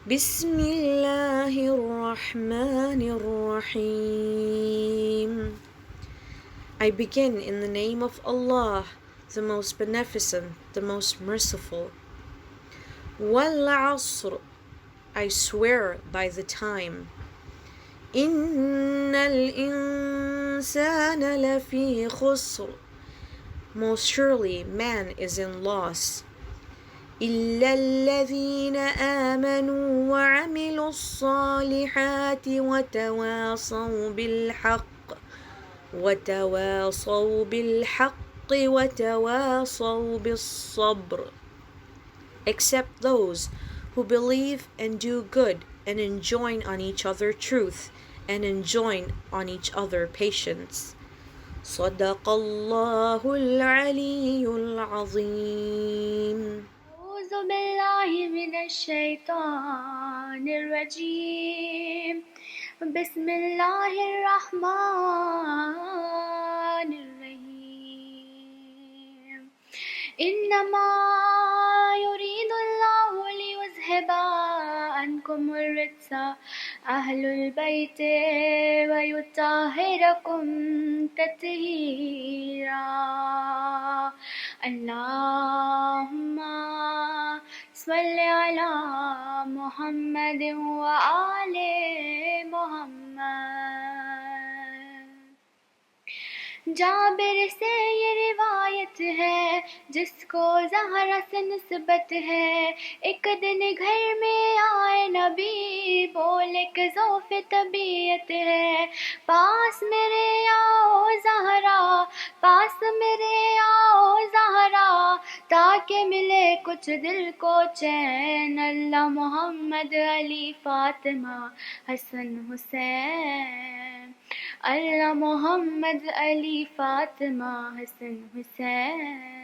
بسم الله الرحمن الرحيم. I begin in the name of Allah, the most beneficent, the most merciful. وَالْعَصْرِ, I swear by the time. إِنَّ الْإِنسَانَ لَفِي خُسْرٍ, most surely man is in loss. إِلَّا الَّذِينَ آمَنُوا وَعَمِلُوا الصَّالِحَاتِ وَتَوَاصَوْا بِالْحَقِّ وَتَوَاصَوْا بِالصَّبْرِ, except those who believe and do good and enjoin on each other truth and enjoin on each other patience. صدق الله العلي العظيم. أعوذ بالله من الشيطان الرجيم. بسم الله الرحمن الرحيم. إنما يريد الله ليذهب عنكم الرجس أهل البيت ويطهركم تطهيرا. اللهم صل على محمد وآل محمد. جابر سے یہ روایت ہے جس کو زہرا سے نسبت ہے. ایک دن گھر میں آئے نبی, بولے کہ ذوف طبیعت ہے, پاس میرے آؤ زہرا, پاس میرے آؤ زہرا, تاکہ ملے کچھ دل کو چین. اللہ محمد علی فاطمہ حسن حسین, اللہ محمد علی فاطمہ حسن حسین.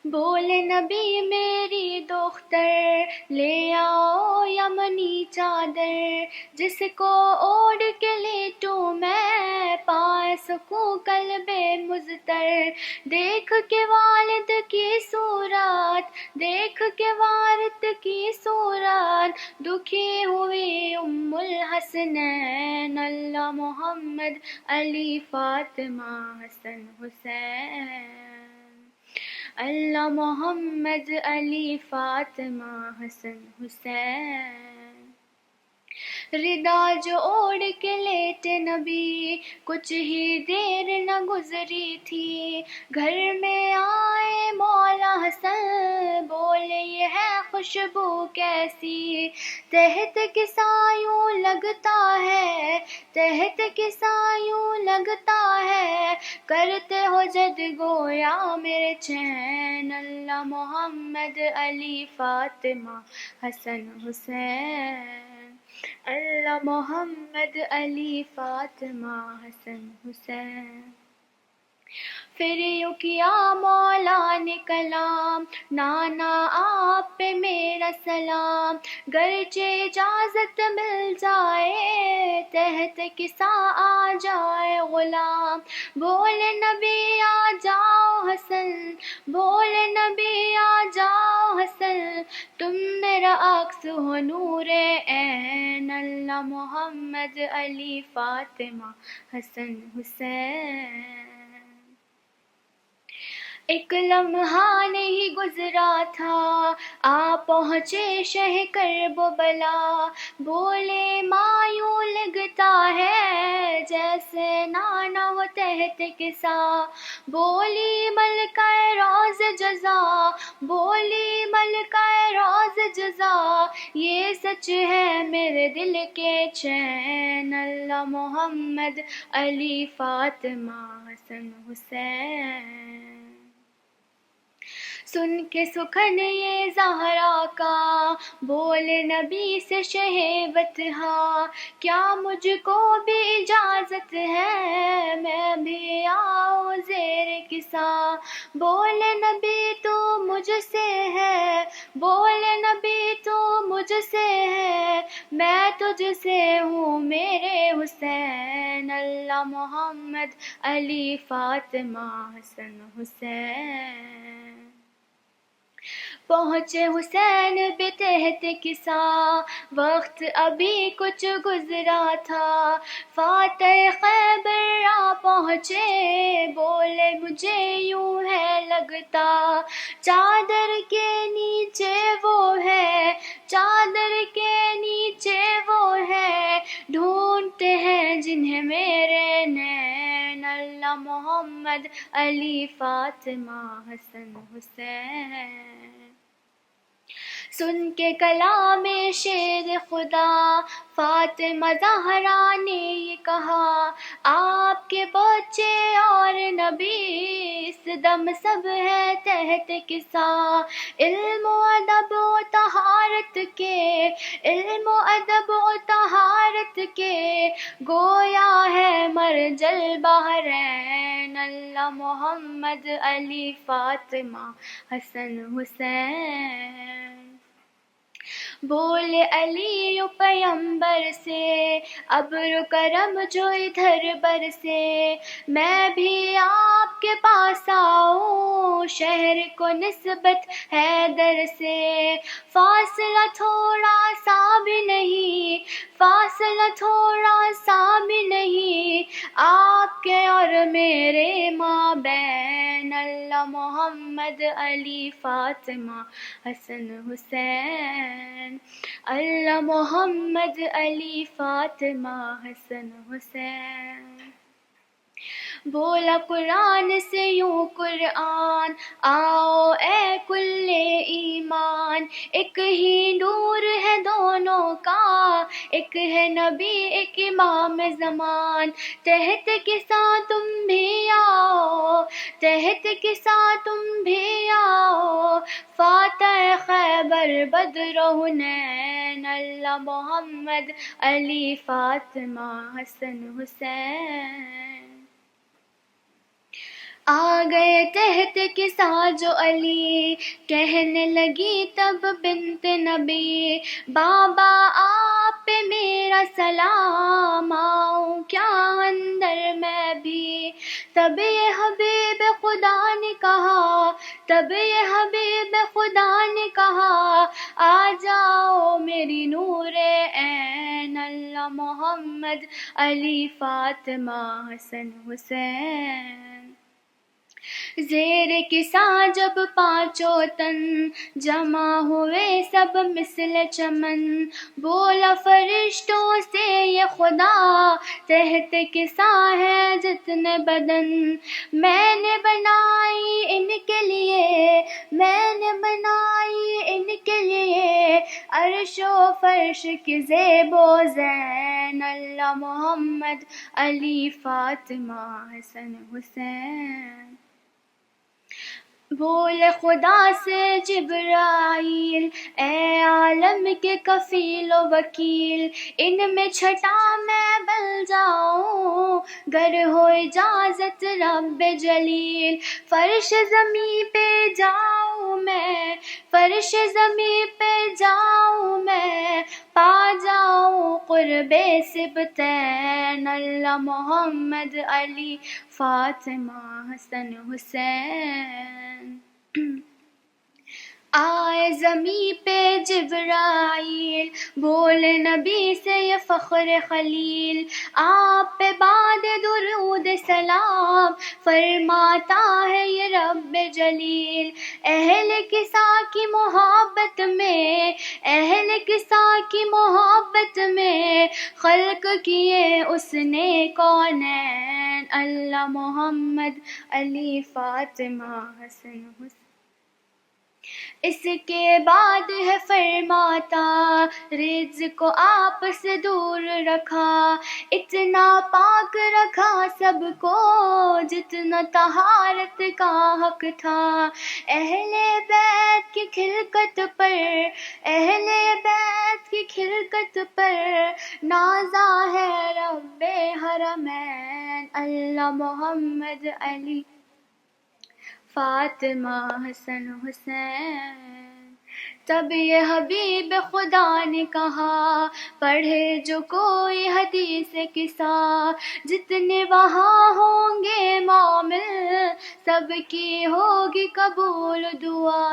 بولے نبی میری دختر, لے آؤ یمنی چادر, جس کو اوڑھ کے لیٹوں میں, پائے سکوں قلب مضطر. دیکھ کے والد کی صورت, دیکھ کے والد کی صورت, دکھی ہوئی ام الحسنین. اللہ محمد علی فاطمہ حسن حسین, اللہ محمد علی فاطمہ حسن حسین. ردا جو اوڑھ کے لیٹے نبی, کچھ ہی دیر نہ گزری تھی, گھر میں آئے مولا حسن, بولے یہ ہے خوشبو کیسی, تحت کسا یوں لگتا ہے, تحت کسا یوں لگتا ہے, کرتے ہو جد گویا میرے چین. اللہ محمد علی فاطمہ حسن حسین, اللہ محمد علی فاطمہ حسن حسین. پھر یوں کیا مولا نے کلام, نانا آپ پہ میرا سلام, گرچہ اجازت مل جائے, تحت کسا آ جائے غلام. بولے نبی آ جاؤ حسن, بولے نبی آ جاؤ حسن, تم میرا عکس ہو نور عین. اللہ محمد علی فاطمہ حسن حسین. ایک لمحہ نہیں گزرا تھا, آ پہنچے شہ کرب و بلا, بولے ماں یوں لگتا ہے جیسے نانا ہو تحت کسا. بولی ملکہ روز جزا, بولی ملکہ روز جزا, یہ سچ ہے میرے دل کے چین. اللہ محمد علی فاطمہ حسن حسین. سن کے سخن یہ زہرا کا, بولے نبی سے شہوت ہا, کیا مجھ کو بھی اجازت ہے, میں بھی آؤں زیر کسا. بولے نبی تو مجھ سے ہے, بولے نبی تو مجھ سے ہے, میں تجھ سے ہوں میرے حسین. اللہ محمد علی فاطمہ حسن حسین. پہنچے حسین بے تحت کسا، وقت ابھی کچھ گزرا تھا، فاتح خیبر آ پہنچے، بولے مجھے یوں ہے لگتا، چادر کے نیچے وہ ہے، چادر کے نیچے وہ ہے، ڈھونڈتے ہیں جنہیں میرے نین، اللہ محمد علی فاطمہ حسن حسین۔ سن کے کلام شیر خدا فاطمہ زہرا نے یہ کہا، آپ کے بچے اور نبی اس دم سب ہے تحت کسا، علم و ادب و طہارت کے، علم و ادب و طہارت کے، گویا ہے مرجل بحرین، اللہ محمد علی فاطمہ حسن حسین۔ بولے علی پیمبر سے، ابر کرم جو ادھر برسے، میں بھی آپ کے پاس آؤں، شہر کو نسبت حیدر سے، فاصلہ تھوڑا سا بھی نہیں، فاصلہ تھوڑا سا بھی نہیں، آپ کے اور میرے مابین، اللہ محمد علی فاطمہ حسن حسین، اللہ محمد علی فاطمہ حسن حسین۔ بولا قرآن سے یوں قرآن، آؤ اے کل ایمان، ایک ہی نور ہے دونوں کا، ایک ہے نبی ایک امام زمان، تحت کسا تم بھی آؤ، تحت کسا تم بھی آؤ، فاتح خیبر بدر و حنین، اللہ محمد علی فاطمہ حسن حسین۔ آ گئے تحت کسا جو علی، کہنے لگی تب بنت نبی، بابا آپ پہ میرا سلام، آؤں کیا اندر میں بھی، تب یہ حبیب خدا نے کہا، تب یہ حبیب خدا نے کہا، آ جاؤ میری نور عین، اللہ محمد علی فاطمہ حسن حسین۔ زیر کسا جب پانچوں تن، جمع ہوئے سب مثل چمن، بولا فرشتوں سے یہ خدا، تحت کسا ہے جتنے بدن، میں نے بنائی ان کے لیے، میں نے بنائی ان کے لیے، عرش و فرش کی زیب و زین، اللہ محمد علی فاطمہ حسن حسین۔ بولے خدا سے جبرائیل، اے عالم کے کفیل و وکیل، ان میں چھٹا میں بل جاؤں، گر ہو اجازت رب جلیل، فرش زمیں پہ جاؤں میں، فرش زمیں پہ جاؤں میں، پا جاؤں قرب سبتین، اللہ محمد علی فاطمہ حسن حسین۔ آئے زمیں پہ جبرائیل، بولے نبی سے یہ فخر خلیل، آپ پہ بعد درود سلام، فرماتا ہے یہ رب جلیل، اہل کسا کی محبت میں، اہل کسا کی محبت میں، خلق کیے اس نے کونین، اللہ محمد علی فاطمہ حسن حسین۔ اس کے بعد ہے فرماتا، رزق کو آپ سے دور رکھا، اتنا پاک رکھا سب کو جتنا طہارت کا حق تھا، اہل بیت کی خلقت پر، اہل بیت کی خلقت پر، نازا ہے رب حرمین، اللہ محمد علی فاطمہ حسن حسین۔ تب یہ حبیب خدا نے کہا، پڑھے جو کوئی حدیث کسا، جتنے وہاں ہوں گے مومن، سب کی ہوگی قبول دعا۔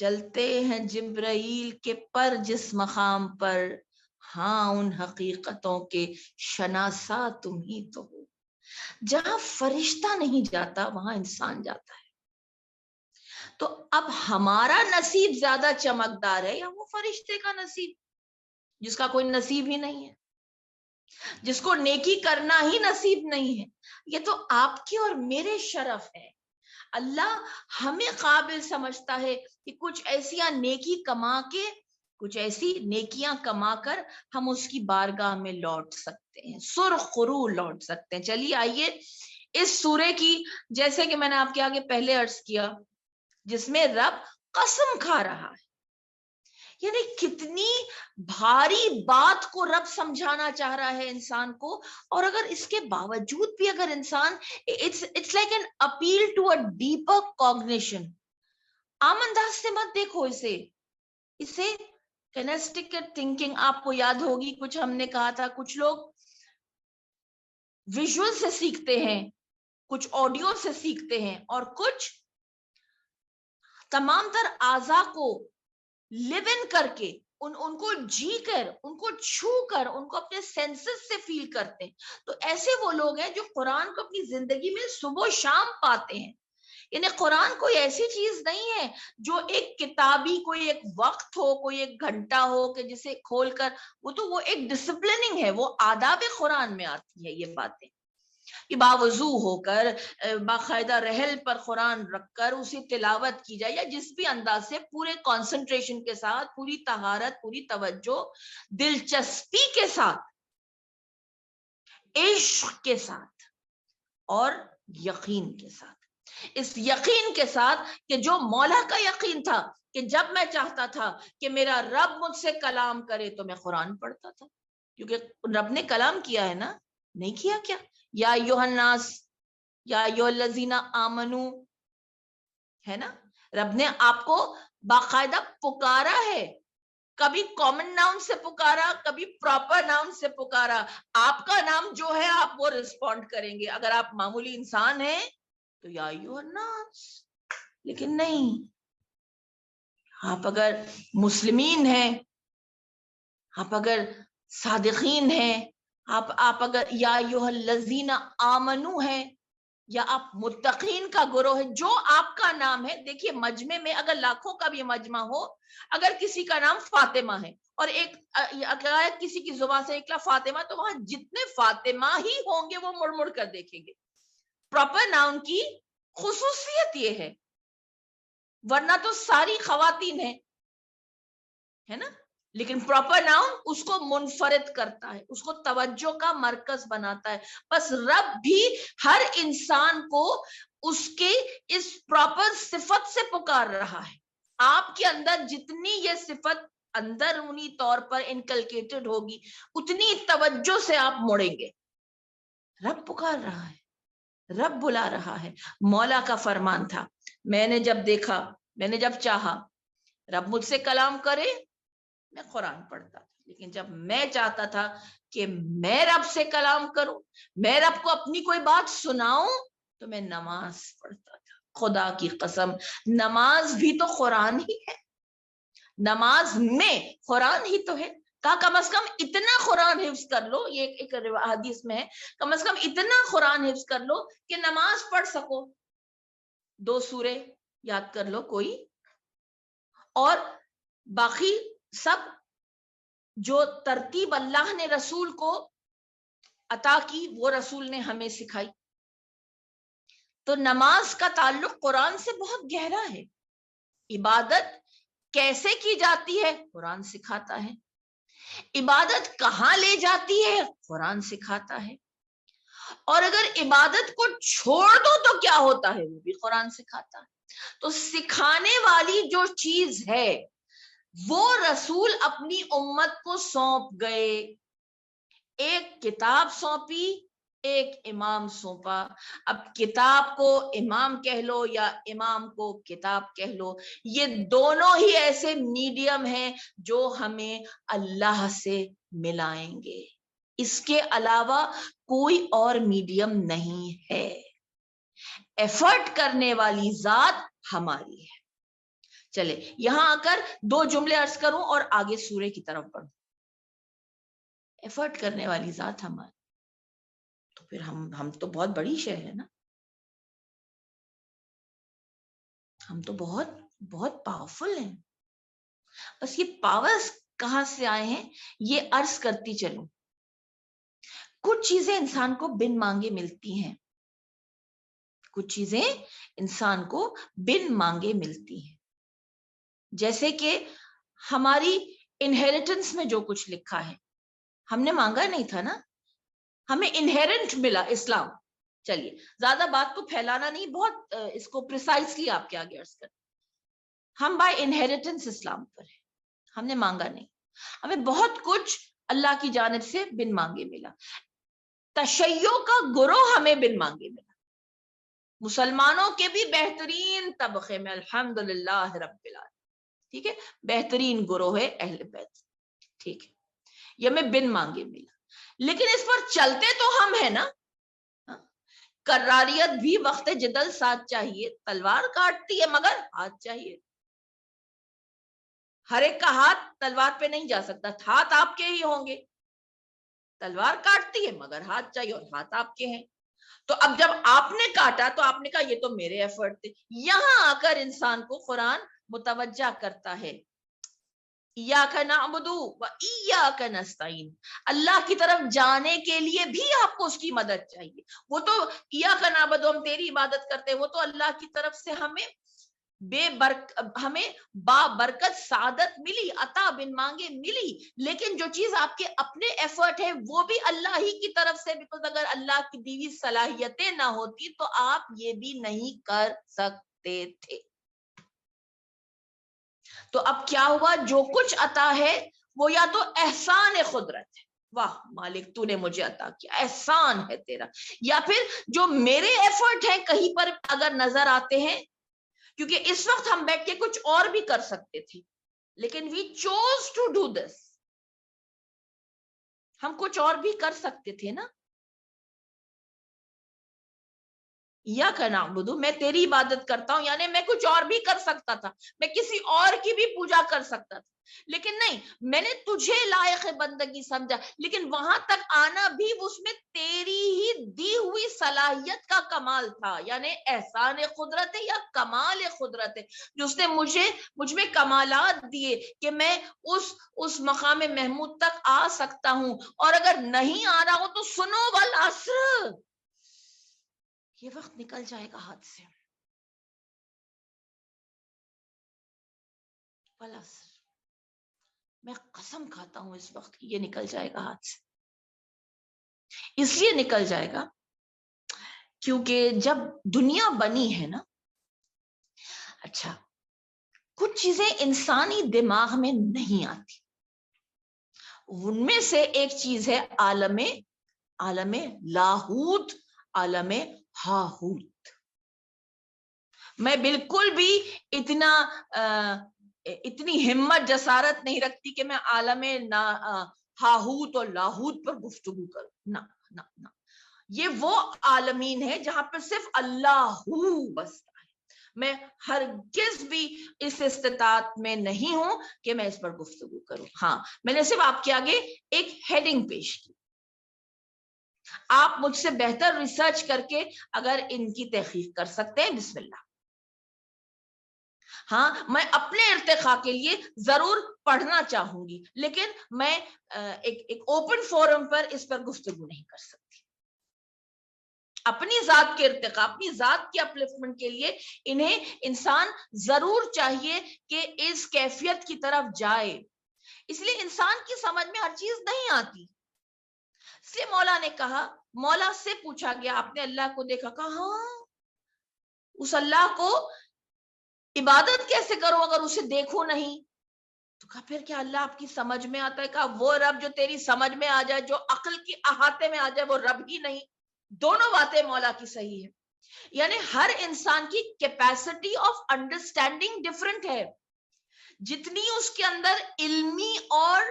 جلتے ہیں جبرائیل کے پر جس مقام پر، ہاں ان حقیقتوں کے شناسا تم ہی تو ہو. جہاں فرشتہ نہیں جاتا وہاں انسان جاتا ہے. تو اب ہمارا نصیب زیادہ چمکدار ہے یا وہ فرشتے کا نصیب جس کا کوئی نصیب ہی نہیں ہے، جس کو نیکی کرنا ہی نصیب نہیں ہے؟ یہ تو آپ کے اور میرے شرف ہے. اللہ ہمیں قابل سمجھتا ہے کہ کچھ ایسیاں نیکی کما کے، کچھ ایسی نیکیاں کما کر ہم اس کی بارگاہ میں لوٹ سکتے ہیں، سرخ قرو لوٹ سکتے ہیں. چلیے آئیے اس سورے کی، جیسے کہ میں نے آپ کے آگے پہلے عرض کیا، جس میں رب قسم کھا رہا ہے، یعنی کتنی بھاری بات کو رب سمجھانا چاہ رہا ہے انسان کو. اور اگر اس کے باوجود بھی اگر انسان، it's like an appeal to a deeper cognition. عام انداز سے مت دیکھو اسے کینسٹک تھنکنگ. آپ کو یاد ہوگی کچھ ہم نے کہا تھا، کچھ لوگ ویژول سے سیکھتے ہیں، کچھ آڈیو سے سیکھتے ہیں، اور کچھ تمام تر اعضاء کو لیو ان کر کے، ان کو جی کر، ان کو چھو کر، ان کو اپنے سینسز سے فیل کرتے ہیں. تو ایسے وہ لوگ ہیں جو قرآن کو اپنی زندگی میں صبح و شام پاتے ہیں. یعنی قرآن کوئی ایسی چیز نہیں ہے جو ایک کتابی کوئی ایک وقت ہو، کوئی ایک گھنٹہ ہو کہ جسے کھول کر، وہ ایک ڈسپلننگ ہے، وہ آداب قرآن میں آتی ہے یہ باتیں، کہ باوضو ہو کر باقاعدہ رحل پر قرآن رکھ کر اسے تلاوت کی جائے، یا جس بھی انداز سے پورے کانسنٹریشن کے ساتھ، پوری طہارت، پوری توجہ، دلچسپی کے ساتھ، عشق کے ساتھ اور یقین کے ساتھ. اس یقین کے ساتھ کہ جو مولا کا یقین تھا کہ جب میں چاہتا تھا کہ میرا رب مجھ سے کلام کرے تو میں قرآن پڑھتا تھا، کیونکہ رب نے کلام کیا ہے نا. نہیں کیا کیا؟ یا ایھا الناس، یا ایھا الذین آمنو، ہے نا. رب نے آپ کو باقاعدہ پکارا ہے، کبھی کامن ناؤن سے پکارا، کبھی پراپر ناؤن سے پکارا. آپ کا نام جو ہے آپ وہ رسپونڈ کریں گے. اگر آپ معمولی انسان ہیں تو یا ایھا الناس، لیکن نہیں، آپ اگر مسلمین ہیں، آپ اگر صادقین ہیں، آپ اگر یا ایھا الذین آمنو ہیں، یا آپ متقین کا گروہ ہے، جو آپ کا نام ہے. دیکھیے مجمع میں اگر لاکھوں کا بھی مجمع ہو، اگر کسی کا نام فاطمہ ہے اور ایک اگر کسی کی زبان سے نکلا فاطمہ، تو وہاں جتنے فاطمہ ہی ہوں گے وہ مڑ مڑ کر دیکھیں گے. پراپر ناؤن کی خصوصیت یہ ہے، ورنہ تو ساری خواتین ہیں، ہے نا. لیکن پراپر ناؤن اس کو منفرد کرتا ہے، اس کو توجہ کا مرکز بناتا ہے. بس رب بھی ہر انسان کو اس کے اس پراپر صفت سے پکار رہا ہے. آپ کے اندر جتنی یہ صفت اندرونی طور پر انکلکیٹڈ ہوگی، اتنی توجہ سے آپ مڑیں گے. رب پکار رہا ہے، رب بلا رہا ہے. مولا کا فرمان تھا، میں نے جب دیکھا، میں نے جب چاہا رب مجھ سے کلام کرے، میں قرآن پڑھتا تھا. لیکن جب میں چاہتا تھا کہ میں رب سے کلام کروں، میں رب کو اپنی کوئی بات سناؤں، تو میں نماز پڑھتا تھا. خدا کی قسم، نماز بھی تو قرآن ہی ہے، نماز میں قرآن ہی تو ہے. کم از کم اتنا قرآن حفظ کر لو، یہ ایک حدیث میں ہے، کم از کم اتنا قرآن حفظ کر لو کہ نماز پڑھ سکو. 2 سورے یاد کر لو کوئی، اور باقی سب جو ترتیب اللہ نے رسول کو عطا کی وہ رسول نے ہمیں سکھائی. تو نماز کا تعلق قرآن سے بہت گہرا ہے. عبادت کیسے کی جاتی ہے قرآن سکھاتا ہے، عبادت کہاں لے جاتی ہے قرآن سکھاتا ہے، اور اگر عبادت کو چھوڑ دو تو کیا ہوتا ہے وہ بھی قرآن سکھاتا ہے. تو سکھانے والی جو چیز ہے وہ رسول اپنی امت کو سونپ گئے. ایک کتاب سونپی، ایک امام سونپا. اب کتاب کو امام کہہ لو یا امام کو کتاب کہہ لو، یہ دونوں ہی ایسے میڈیم ہیں جو ہمیں اللہ سے ملائیں گے. اس کے علاوہ کوئی اور میڈیم نہیں ہے. ایفرٹ کرنے والی ذات ہماری ہے. چلے یہاں آ کر 2 جملے عرض کروں اور آگے سورے کی طرف بڑھوں. ایفرٹ کرنے والی ذات ہماری، تو پھر ہم تو بہت بڑی شے ہے نا، ہم تو بہت بہت پاورفل ہیں. بس یہ پاورز کہاں سے آئے ہیں یہ عرض کرتی چلوں. کچھ چیزیں انسان کو بن مانگے ملتی ہیں، کچھ چیزیں انسان کو بن مانگے ملتی ہیں. جیسے کہ ہماری انہیریٹنس میں جو کچھ لکھا ہے، ہم نے مانگا نہیں تھا نا، ہمیں انہیرنٹ ملا اسلام. چلیے زیادہ بات کو پھیلانا نہیں، بہت اس کو پریسائزلی آپ کے آگے عرض کریں. ہم بائی انہیریٹنس اسلام پر ہیں، ہم نے مانگا نہیں. ہمیں بہت کچھ اللہ کی جانب سے بن مانگے ملا. تشیع کا گروہ ہمیں بن مانگے ملا. مسلمانوں کے بھی بہترین طبقے میں الحمدللہ رب العالمین، ٹھیک ہے، بہترین گروہ ہے اہل بیت، ٹھیک ہے، یہ ہمیں بن مانگے ملا. لیکن اس پر چلتے تو ہم ہیں نا. کراریت بھی وقت جدل ساتھ چاہیے، تلوار کاٹتی ہے مگر ہاتھ چاہیے. ہر ایک کا ہاتھ تلوار پہ نہیں جا سکتا، ہاتھ آپ کے ہی ہوں گے. تلوار کاٹتی ہے مگر ہاتھ چاہیے، اور ہاتھ آپ کے ہیں. تو اب جب آپ نے کاٹا تو آپ نے کہا یہ تو میرے ایفرٹ تھے. یہاں آ کر انسان کو قرآن متوجہ کرتا ہے، ایاک نعبد و ایاک نستعین، اللہ کی طرف جانے کے لیے بھی آپ کو اس کی مدد چاہیے. وہ تو ایاک نعبد، ہم تیری عبادت کرتے ہیں، وہ تو اللہ کی طرف سے ہمیں ہمیں با برکت سعادت ملی، عطا بن مانگے ملی. لیکن جو چیز آپ کے اپنے ایفرٹ ہے وہ بھی اللہ ہی کی طرف سے، بیکاز اگر اللہ کی دیوی صلاحیتیں نہ ہوتی تو آپ یہ بھی نہیں کر سکتے تھے. تو اب کیا ہوا، جو کچھ عطا ہے وہ یا تو احسان قدرت ہے، واہ مالک تو نے مجھے عطا کیا، احسان ہے تیرا، یا پھر جو میرے ایفرٹ ہیں کہیں پر اگر نظر آتے ہیں، کیونکہ اس وقت ہم بیٹھ کے کچھ اور بھی کر سکتے تھے، لیکن we choose to do this. ہم کچھ اور بھی کر سکتے تھے نا. یا کا نعبد، میں تیری عبادت کرتا ہوں، یعنی میں کچھ اور بھی کر سکتا تھا، میں کسی اور کی بھی پوجا کر سکتا تھا، لیکن نہیں، میں نے تجھے لائق بندگی سمجھا. لیکن وہاں تک آنا بھی اس میں تیری ہی دی ہوئی صلاحیت کا کمال تھا، یعنی احسان قدرت ہے یا کمال قدرت ہے جو اس نے مجھ میں کمالات دیے کہ میں اس مقام محمود تک آ سکتا ہوں. اور اگر نہیں آ رہا ہوں تو سنو والعصر، یہ وقت نکل جائے گا ہاتھ سے. میں قسم کھاتا ہوں اس وقت کی یہ نکل جائے گا ہاتھ سے. اس لیے نکل جائے گا کیونکہ جب دنیا بنی ہے نا، اچھا کچھ چیزیں انسانی دماغ میں نہیں آتی. ان میں سے ایک چیز ہے عالم لاہوت، عالم ہاہوت. میں بالکل بھی اتنی ہمت جسارت نہیں رکھتی کہ میں عالم ہاہوت اور لاہوت پر گفتگو کروں، نہ نہ نہ. یہ وہ عالمین ہے جہاں پر صرف اللہ بستا ہے. میں ہرگز بھی اس استطاعت میں نہیں ہوں کہ میں اس پر گفتگو کروں. ہاں میں نے صرف آپ کے آگے ایک ہیڈنگ پیش کی. آپ مجھ سے بہتر ریسرچ کر کے اگر ان کی تحقیق کر سکتے ہیں، بسم اللہ. ہاں میں اپنے ارتقاء کے لیے ضرور پڑھنا چاہوں گی، لیکن میں ایک اوپن فورم پر اس پر گفتگو نہیں کر سکتی. اپنی ذات کے ارتقاء، اپنی ذات کے اپلفمنٹ کے لیے انہیں انسان ضرور چاہیے کہ اس کیفیت کی طرف جائے. اس لیے انسان کی سمجھ میں ہر چیز نہیں آتی. اس لیے مولا نے کہا، مولا سے پوچھا گیا آپ نے اللہ کو دیکھا، کہا ہاں اس اللہ کو عبادت کیسے کروں اگر اسے دیکھوں نہیں؟ تو کہا پھر کیا اللہ آپ کی سمجھ میں آتا ہے؟ کہا وہ رب جو تیری سمجھ میں آ جائے، جو عقل کی احاطے میں آ جائے، وہ رب ہی نہیں. دونوں باتیں مولا کی صحیح ہے. یعنی ہر انسان کی کیپیسٹی آف انڈرسٹینڈنگ ڈفرنٹ ہے. جتنی اس کے اندر علمی اور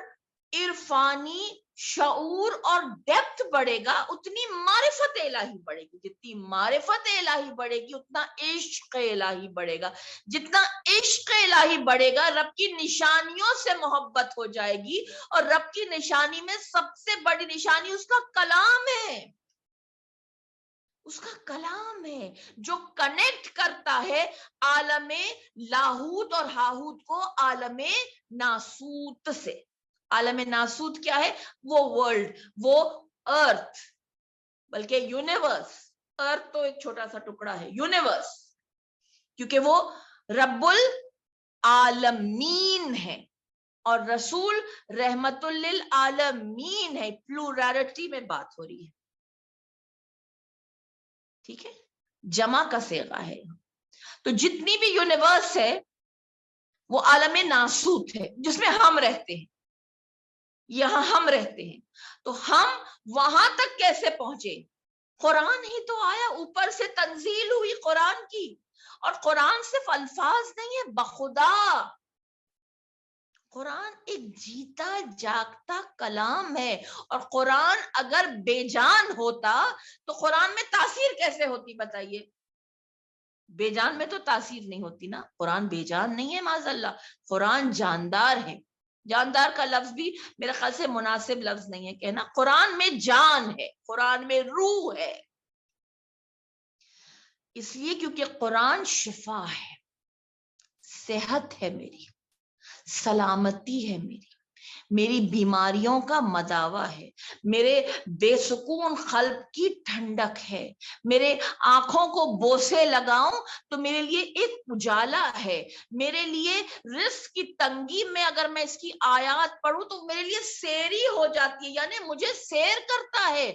عرفانی شعور اور ڈیپتھ بڑھے گا اتنی معرفت الہی بڑھے گی. جتنی معرفت الہی بڑھے گی اتنا عشق الہی بڑھے گا. جتنا عشق الہی بڑھے گا رب کی نشانیوں سے محبت ہو جائے گی. اور رب کی نشانی میں سب سے بڑی نشانی اس کا کلام ہے. اس کا کلام ہے جو کنیکٹ کرتا ہے عالم لاہوت اور ہاہوت کو عالم ناسوت سے. عالم ناسوت کیا ہے؟ وہ ورلڈ، وہ ارتھ، بلکہ یونیورس. ارتھ تو ایک چھوٹا سا ٹکڑا ہے، یونیورس کیونکہ وہ رب العالمین ہے اور رسول رحمت للعالمین ہے. پلورالٹی میں بات ہو رہی ہے، ٹھیک ہے، جمع کا صیغہ ہے. تو جتنی بھی یونیورس ہے وہ عالم ناسوت ہے جس میں ہم رہتے ہیں. یہاں ہم رہتے ہیں تو ہم وہاں تک کیسے پہنچے؟ قرآن ہی تو آیا، اوپر سے تنزیل ہوئی قرآن کی. اور قرآن صرف الفاظ نہیں ہے، بخدا قرآن ایک جیتا جاگتا کلام ہے. اور قرآن اگر بے جان ہوتا تو قرآن میں تاثیر کیسے ہوتی بتائیے؟ بے جان میں تو تاثیر نہیں ہوتی نا. قرآن بے جان نہیں ہے معاذ اللہ، قرآن جاندار ہے. جاندار کا لفظ بھی میرے خیال سے مناسب لفظ نہیں ہے کہنا. قرآن میں جان ہے، قرآن میں روح ہے. اس لیے کیونکہ قرآن شفا ہے، صحت ہے میری، سلامتی ہے میری بیماریوں کا مداوا ہے، میرے بے سکون قلب کی ٹھنڈک ہے. میرے آنکھوں کو بوسے لگاؤں تو میرے لیے ایک اجالا ہے. میرے لیے رزق کی تنگی میں اگر میں اس کی آیات پڑھوں تو میرے لیے سیری ہو جاتی ہے، یعنی مجھے سیر کرتا ہے.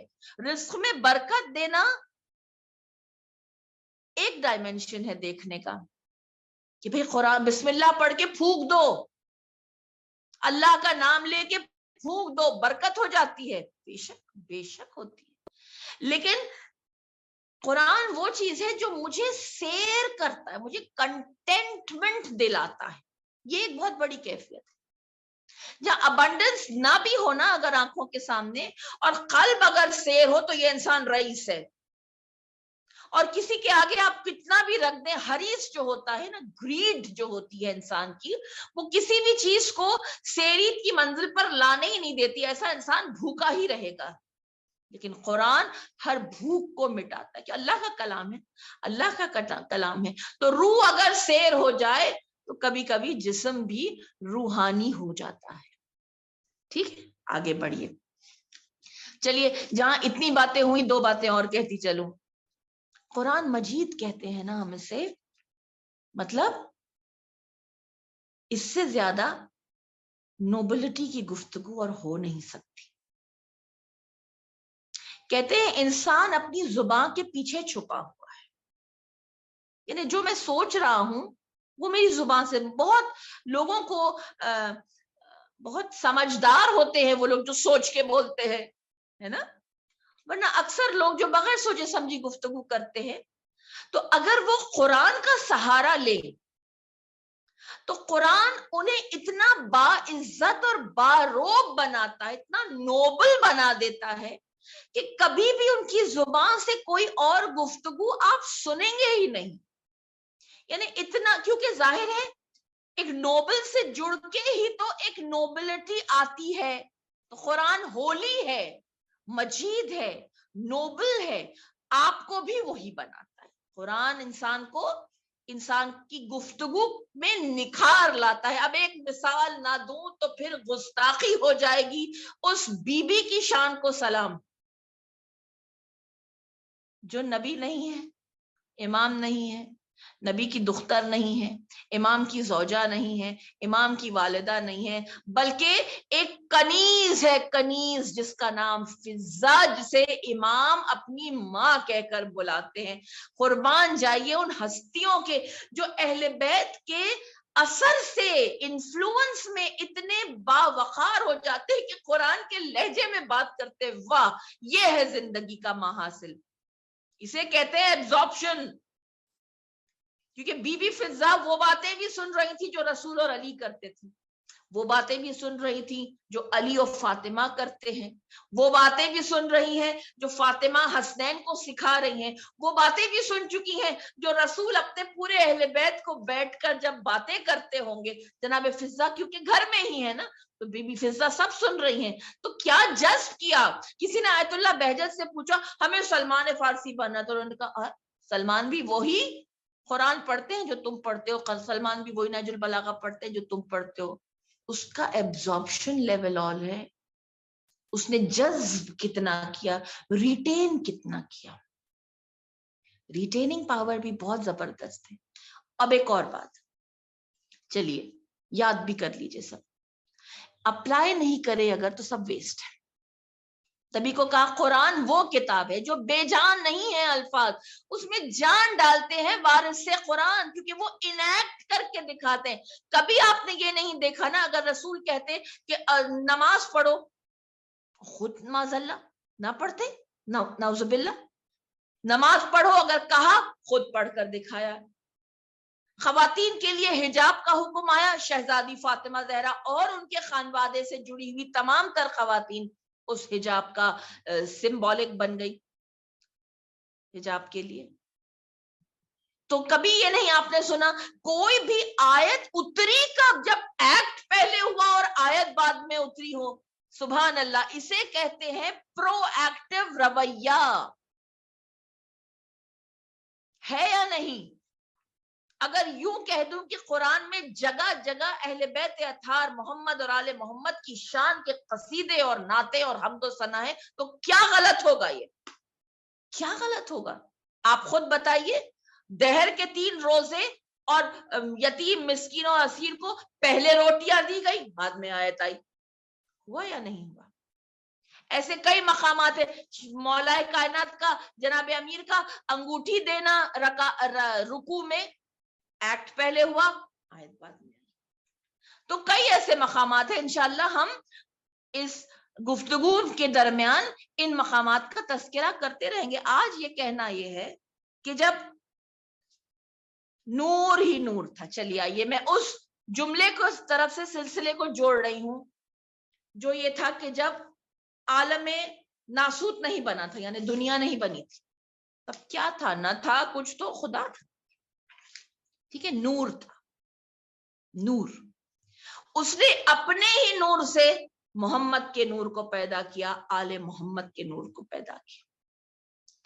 رزق میں برکت دینا ایک ڈائمینشن ہے دیکھنے کا کہ بھئی قرآن بسم اللہ پڑھ کے پھونک دو، اللہ کا نام لے کے پھونک دو، برکت ہو جاتی ہے. بے شک ہوتی ہے، لیکن قرآن وہ چیز ہے جو مجھے سیر کرتا ہے، مجھے کنٹینٹمنٹ دلاتا ہے. یہ ایک بہت بڑی کیفیت ہے. جہاں ابنڈنس نہ بھی ہونا اگر آنکھوں کے سامنے اور قلب اگر سیر ہو تو یہ انسان رئیس ہے. اور کسی کے آگے آپ کتنا بھی رکھ دیں، حریص جو ہوتا ہے نا، گریڈ جو ہوتی ہے انسان کی، وہ کسی بھی چیز کو سیرید کی منزل پر لانے ہی نہیں دیتی. ایسا انسان بھوکا ہی رہے گا. لیکن قرآن ہر بھوک کو مٹاتا ہے کہ اللہ کا کلام ہے، اللہ کا کلام ہے. تو روح اگر سیر ہو جائے تو کبھی کبھی جسم بھی روحانی ہو جاتا ہے. ٹھیک ہے، آگے بڑھیے. چلیے، جہاں اتنی باتیں ہوئی دو باتیں اور کہتی چلوں. قرآن مجید کہتے ہیں نا ہم اسے، مطلب اس سے زیادہ نوبلٹی کی گفتگو اور ہو نہیں سکتی. کہتے ہیں انسان اپنی زبان کے پیچھے چھپا ہوا ہے، یعنی جو میں سوچ رہا ہوں وہ میری زبان سے. بہت لوگوں کو بہت سمجھدار ہوتے ہیں وہ لوگ جو سوچ کے بولتے ہیں، ہے نا، ورنہ اکثر لوگ جو بغیر سوچے سمجھی گفتگو کرتے ہیں. تو اگر وہ قرآن کا سہارا لے تو قرآن انہیں اتنا باعزت اور باروب بناتا ہے، اتنا نوبل بنا دیتا ہے کہ کبھی بھی ان کی زبان سے کوئی اور گفتگو آپ سنیں گے ہی نہیں. یعنی اتنا، کیونکہ ظاہر ہے ایک نوبل سے جڑ کے ہی تو ایک نوبلٹی آتی ہے. تو قرآن ہولی ہے، مجید ہے، نوبل ہے، آپ کو بھی وہی بناتا ہے. قرآن انسان کو، انسان کی گفتگو میں نکھار لاتا ہے. اب ایک مثال نہ دوں تو پھر گستاخی ہو جائے گی. اس بی بی کی شان کو سلام جو نبی نہیں ہے، امام نہیں ہے، نبی کی دختر نہیں ہے، امام کی زوجہ نہیں ہے، امام کی والدہ نہیں ہے، بلکہ ایک کنیز ہے، کنیز جس کا نام فضہ، جسے امام اپنی ماں کہہ کر بلاتے ہیں. قربان جائیے ان ہستیوں کے جو اہل بیت کے اثر سے، انفلوئنس میں اتنے باوقار ہو جاتے ہیں کہ قرآن کے لہجے میں بات کرتے. واہ، یہ ہے زندگی کا محاصل. اسے کہتے ہیں ایبزارپشن. کیونکہ بی بی فضہ وہ باتیں بھی سن رہی تھی جو رسول اور علی کرتے تھے، وہ باتیں بھی سن رہی تھی جو علی اور فاطمہ کرتے ہیں، وہ باتیں بھی سن رہی ہیں جو فاطمہ حسنین کو سکھا رہی ہیں، وہ باتیں بھی سن چکی ہیں جو رسول اپنے پورے اہل بیت کو بیٹھ کر جب باتیں کرتے ہوں گے، جناب فضہ کیونکہ گھر میں ہی ہے نا، تو بی بی فضہ سب سن رہی ہیں. تو کیا جذب کیا. کسی نے آیت اللہ بہجت سے پوچھا ہمیں سلمان فارسی بننا، تو انہوں نے کہا سلمان بھی وہی قرآن پڑھتے ہیں جو تم پڑھتے ہو، سلمان بھی وہی نہج البلاغہ پڑھتے ہیں جو تم پڑھتے ہو. اس کا ایبزارپشن لیول آل ہے، اس نے جذب کتنا کیا، ریٹین کتنا کیا. ریٹیننگ پاور بھی بہت زبردست ہے. اب ایک اور بات، چلیے یاد بھی کر لیجئے، سب اپلائی نہیں کرے اگر تو سب ویسٹ ہے. تبھی کو کہا قرآن وہ کتاب ہے جو بے جان نہیں ہے الفاظ، اس میں جان ڈالتے ہیں وارث سے قرآن، کیونکہ وہ انیکٹ کر کے دکھاتے ہیں. کبھی آپ نے یہ نہیں دیکھا نا اگر رسول کہتے کہ نماز پڑھو، خود معاذ اللہ نہ پڑھتے، نعوذ باللہ. نماز پڑھو اگر کہا، خود پڑھ کر دکھایا. خواتین کے لیے حجاب کا حکم آیا، شہزادی فاطمہ زہرا اور ان کے خانوادے سے جڑی ہوئی تمام تر خواتین اس حجاب کا سمبولک بن گئی حجاب کے لیے. تو کبھی یہ نہیں آپ نے سنا کوئی بھی آیت اتری کب، جب ایکٹ پہلے ہوا اور آیت بعد میں اتری ہو. سبحان اللہ. اسے کہتے ہیں پرو ایکٹیو رویہ. ہے یا نہیں؟ اگر یوں کہہ دوں کہ قرآن میں جگہ جگہ اہل بیت اطہار محمد اور آل محمد کی شان کے قصیدے اور نعتیں اور حمد و ثنا ہے، تو کیا غلط ہوگا؟ یہ کیا غلط ہوگا؟ آپ خود بتائیے. دہر کے 3 روزے اور یتیم مسکین اور اسیر کو پہلے روٹیاں دی گئی، بعد میں آیت آئی. ہوا یا نہیں ہوا؟ ایسے کئی مقامات ہیں. مولا کائنات کا جناب امیر کا انگوٹھی دینا رکوع میں، ایکٹ پہلے ہوا، آیت بعد میں. تو کئی ایسے مقامات ہیں، انشاءاللہ ہم اس گفتگو کے درمیان ان مقامات کا تذکرہ کرتے رہیں گے. آج یہ کہنا یہ ہے کہ جب نور ہی نور تھا. چلیے آئیے میں اس جملے کو اس طرف سے سلسلے کو جوڑ رہی ہوں جو یہ تھا کہ جب عالم ناسوت نہیں بنا تھا، یعنی دنیا نہیں بنی تھی، تب کیا تھا؟ نہ تھا کچھ تو خدا تھا. ٹھیک ہے، نور تھا. نور اس نے اپنے ہی نور سے محمد کے نور کو پیدا کیا، آل محمد کے نور کو پیدا کیا،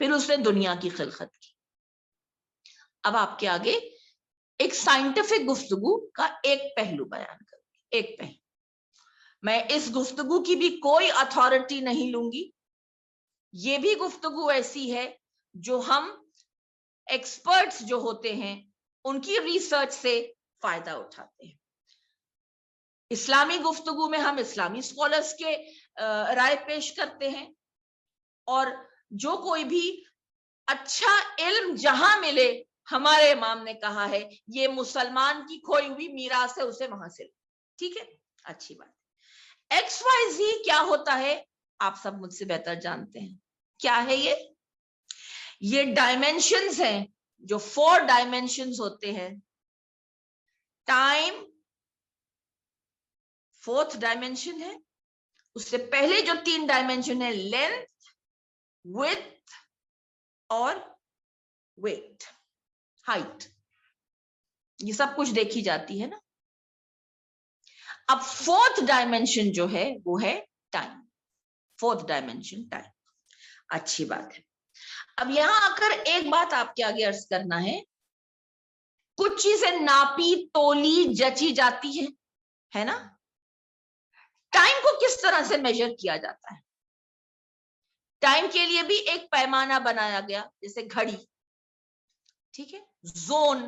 پھر اس نے دنیا کی خلقت کی. اب آپ کے آگے ایک سائنٹیفک گفتگو کا ایک پہلو بیان کروں گی. ایک پہلو، میں اس گفتگو کی بھی کوئی اتھارٹی نہیں لوں گی. یہ بھی گفتگو ایسی ہے جو ہم ایکسپرٹس جو ہوتے ہیں ان کی ریسرچ سے فائدہ اٹھاتے ہیں. اسلامی گفتگو میں ہم اسلامی اسکالرس کے رائے پیش کرتے ہیں، اور جو کوئی بھی اچھا علم جہاں ملے، ہمارے امام نے کہا ہے یہ مسلمان کی کھوئی ہوئی میراث ہے، اسے وہاں سے. ٹھیک ہے، اچھی بات. ایکس وائی زی کیا ہوتا ہے آپ سب مجھ سے بہتر جانتے ہیں. کیا ہے یہ ڈائمینشنز ہیں جو 4 ڈائمینشنز ہوتے ہیں. ٹائم 4th ڈائمینشن ہے. اس سے پہلے جو 3 ڈائمینشن ہے لینتھ، width اور weight، ہائٹ. یہ سب کچھ دیکھی جاتی ہے نا. اب 4th ڈائمینشن جو ہے وہ ہے ٹائم. 4th dimension time. اچھی بات ہے. اب یہاں آ کر ایک بات آپ کے آگے عرض کرنا ہے. کچھ چیزیں ناپی تولی جچی جاتی ہے نا. ٹائم کو کس طرح سے میجر کیا جاتا ہے؟ ٹائم کے لیے بھی ایک پیمانہ بنایا گیا، جیسے گھڑی. ٹھیک ہے، زون.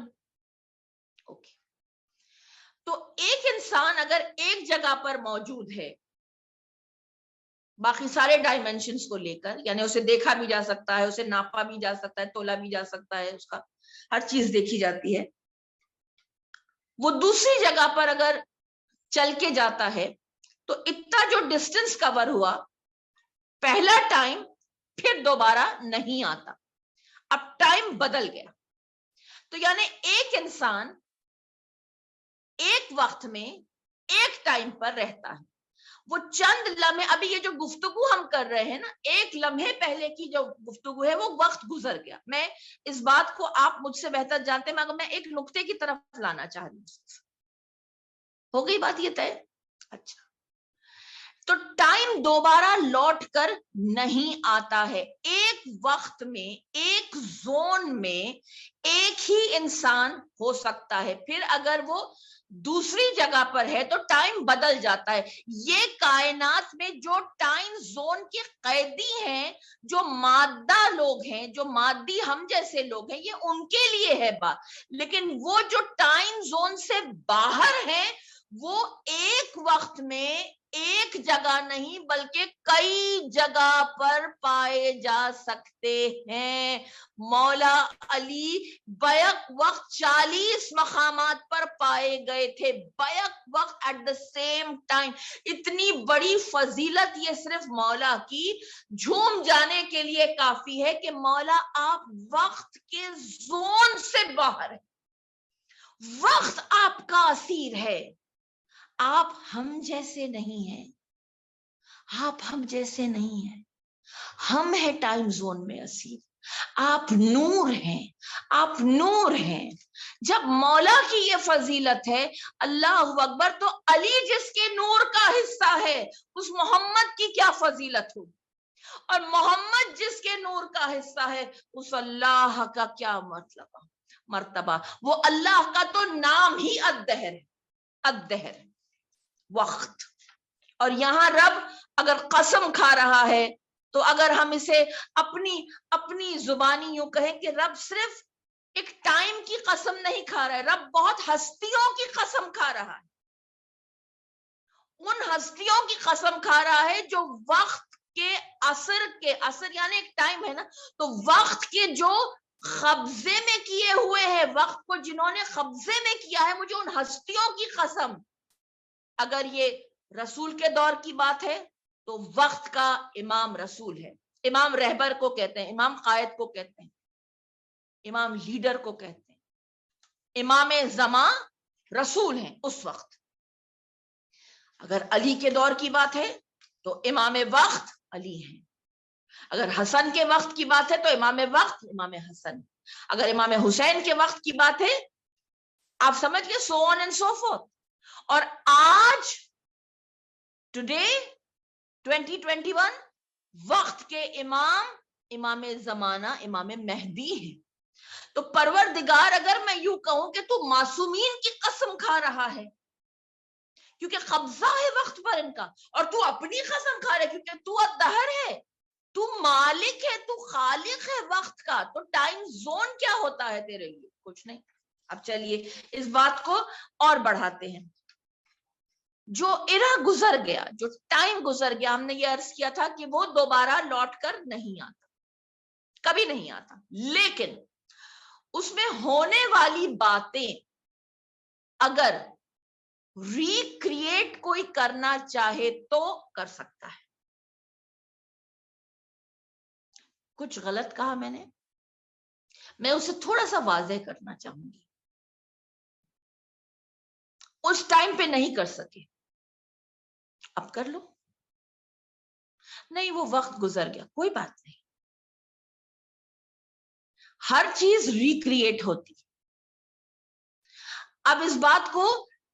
اوکے. تو ایک انسان اگر ایک جگہ پر موجود ہے باقی سارے ڈائمینشنز کو لے کر، یعنی اسے دیکھا بھی جا سکتا ہے، اسے ناپا بھی جا سکتا ہے، تولا بھی جا سکتا ہے، اس کا ہر چیز دیکھی جاتی ہے. وہ دوسری جگہ پر اگر چل کے جاتا ہے تو اتنا جو ڈسٹنس کور ہوا، پہلا ٹائم پھر دوبارہ نہیں آتا. اب ٹائم بدل گیا. تو یعنی ایک انسان ایک وقت میں ایک ٹائم پر رہتا ہے. وہ چند لمحے, ابھی یہ جو گفتگو ہم کر رہے ہیں نا, ایک لمحے پہلے کی جو گفتگو ہے وہ وقت گزر گیا. میں اس بات کو آپ مجھ سے بہتر جانتے ہیں, مگر میں ایک نقطے کی طرف لانا چاہ رہی ہوں. ہو گئی بات یہ طے؟ اچھا, تو ٹائم دوبارہ لوٹ کر نہیں آتا ہے. ایک وقت میں, ایک زون میں ایک ہی انسان ہو سکتا ہے, پھر اگر وہ دوسری جگہ پر ہے تو ٹائم بدل جاتا ہے. یہ کائنات میں جو ٹائم زون کے قیدی ہیں, جو مادہ لوگ ہیں, جو مادی ہم جیسے لوگ ہیں, یہ ان کے لیے ہے بات. لیکن وہ جو ٹائم زون سے باہر ہیں, وہ ایک وقت میں ایک جگہ نہیں بلکہ کئی جگہ پر پائے جا سکتے ہیں. مولا علی بیک وقت 40 مقامات پر پائے گئے تھے, بیک وقت ایٹ دا سیم ٹائم. اتنی بڑی فضیلت یہ صرف مولا کی جھوم جانے کے لیے کافی ہے کہ مولا آپ وقت کے زون سے باہر ہیں, وقت آپ کا اسیر ہے. آپ ہم جیسے نہیں ہیں, آپ ہم جیسے نہیں ہیں. ہم ہیں ٹائم زون میں اسیر, آپ نور ہیں, آپ نور ہیں. جب مولا کی یہ فضیلت ہے, اللہ اکبر, تو علی جس کے نور کا حصہ ہے اس محمد کی کیا فضیلت ہوگی, اور محمد جس کے نور کا حصہ ہے اس اللہ کا کیا مرتبہ. وہ اللہ کا تو نام ہی الدہر ہے, الدہر, وقت. اور یہاں رب اگر قسم کھا رہا ہے تو اگر ہم اسے اپنی زبانی یوں کہیں کہ رب صرف ایک ٹائم کی قسم نہیں کھا رہا ہے, رب بہت ہستیوں کی قسم کھا رہا ہے. ان ہستیوں کی قسم کھا رہا ہے جو وقت کے اثر یعنی ایک ٹائم ہے نا, تو وقت کے جو قبضے میں کیے ہوئے ہیں, وقت کو جنہوں نے قبضے میں کیا ہے, مجھے ان ہستیوں کی قسم. اگر یہ رسول کے دور کی بات ہے تو وقت کا امام رسول ہے. امام رہبر کو کہتے ہیں, امام قائد کو کہتے ہیں, امام لیڈر کو کہتے ہیں, امام زمان رسول ہیں اس وقت. اگر علی کے دور کی بات ہے تو امام وقت علی ہیں. اگر حسن کے وقت کی بات ہے تو امام وقت امام حسن. اگر امام حسین کے وقت کی بات ہے, آپ سمجھ گئے, so on and so forth. اور آج ٹوڈے 2021 وقت کے امام زمانہ امام مہدی ہیں. تو پروردگار اگر میں یوں کہوں کہ تو معصومین کی قسم کھا رہا ہے کیونکہ قبضہ ہے وقت پر ان کا, اور تو اپنی قسم کھا رہا ہے کیونکہ تو الدہر ہے, تو مالک ہے, تو خالق ہے وقت کا. تو ٹائم زون کیا ہوتا ہے تیرے لیے؟ کچھ نہیں. اب چلیے اس بات کو اور بڑھاتے ہیں. جو ایرا گزر گیا, جو ٹائم گزر گیا, ہم نے یہ عرض کیا تھا کہ وہ دوبارہ لوٹ کر نہیں آتا, کبھی نہیں آتا. لیکن اس میں ہونے والی باتیں اگر ریکریٹ کوئی کرنا چاہے تو کر سکتا ہے. کچھ غلط کہا میں اسے تھوڑا سا واضح کرنا چاہوں گی. اس ٹائم پہ نہیں کر سکے, اب کر لو. نہیں, وہ وقت گزر گیا, کوئی بات نہیں. ہر چیز ریکریٹ ہوتی. اب اس بات کو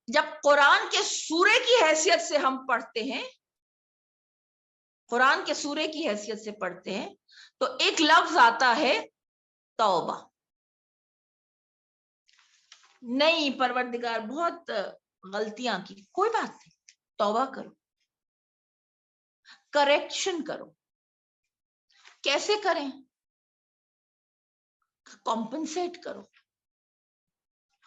جب قرآن کے سورے کی حیثیت سے ہم پڑھتے ہیں, قرآن کے سورے کی حیثیت سے پڑھتے ہیں, تو ایک لفظ آتا ہے توبہ. نہیں پروردگار بہت غلطیاں کی, کوئی بات نہیں, توبہ کرو, کریکشن کرو. کیسے کریں؟ کمپنسیٹ کرو.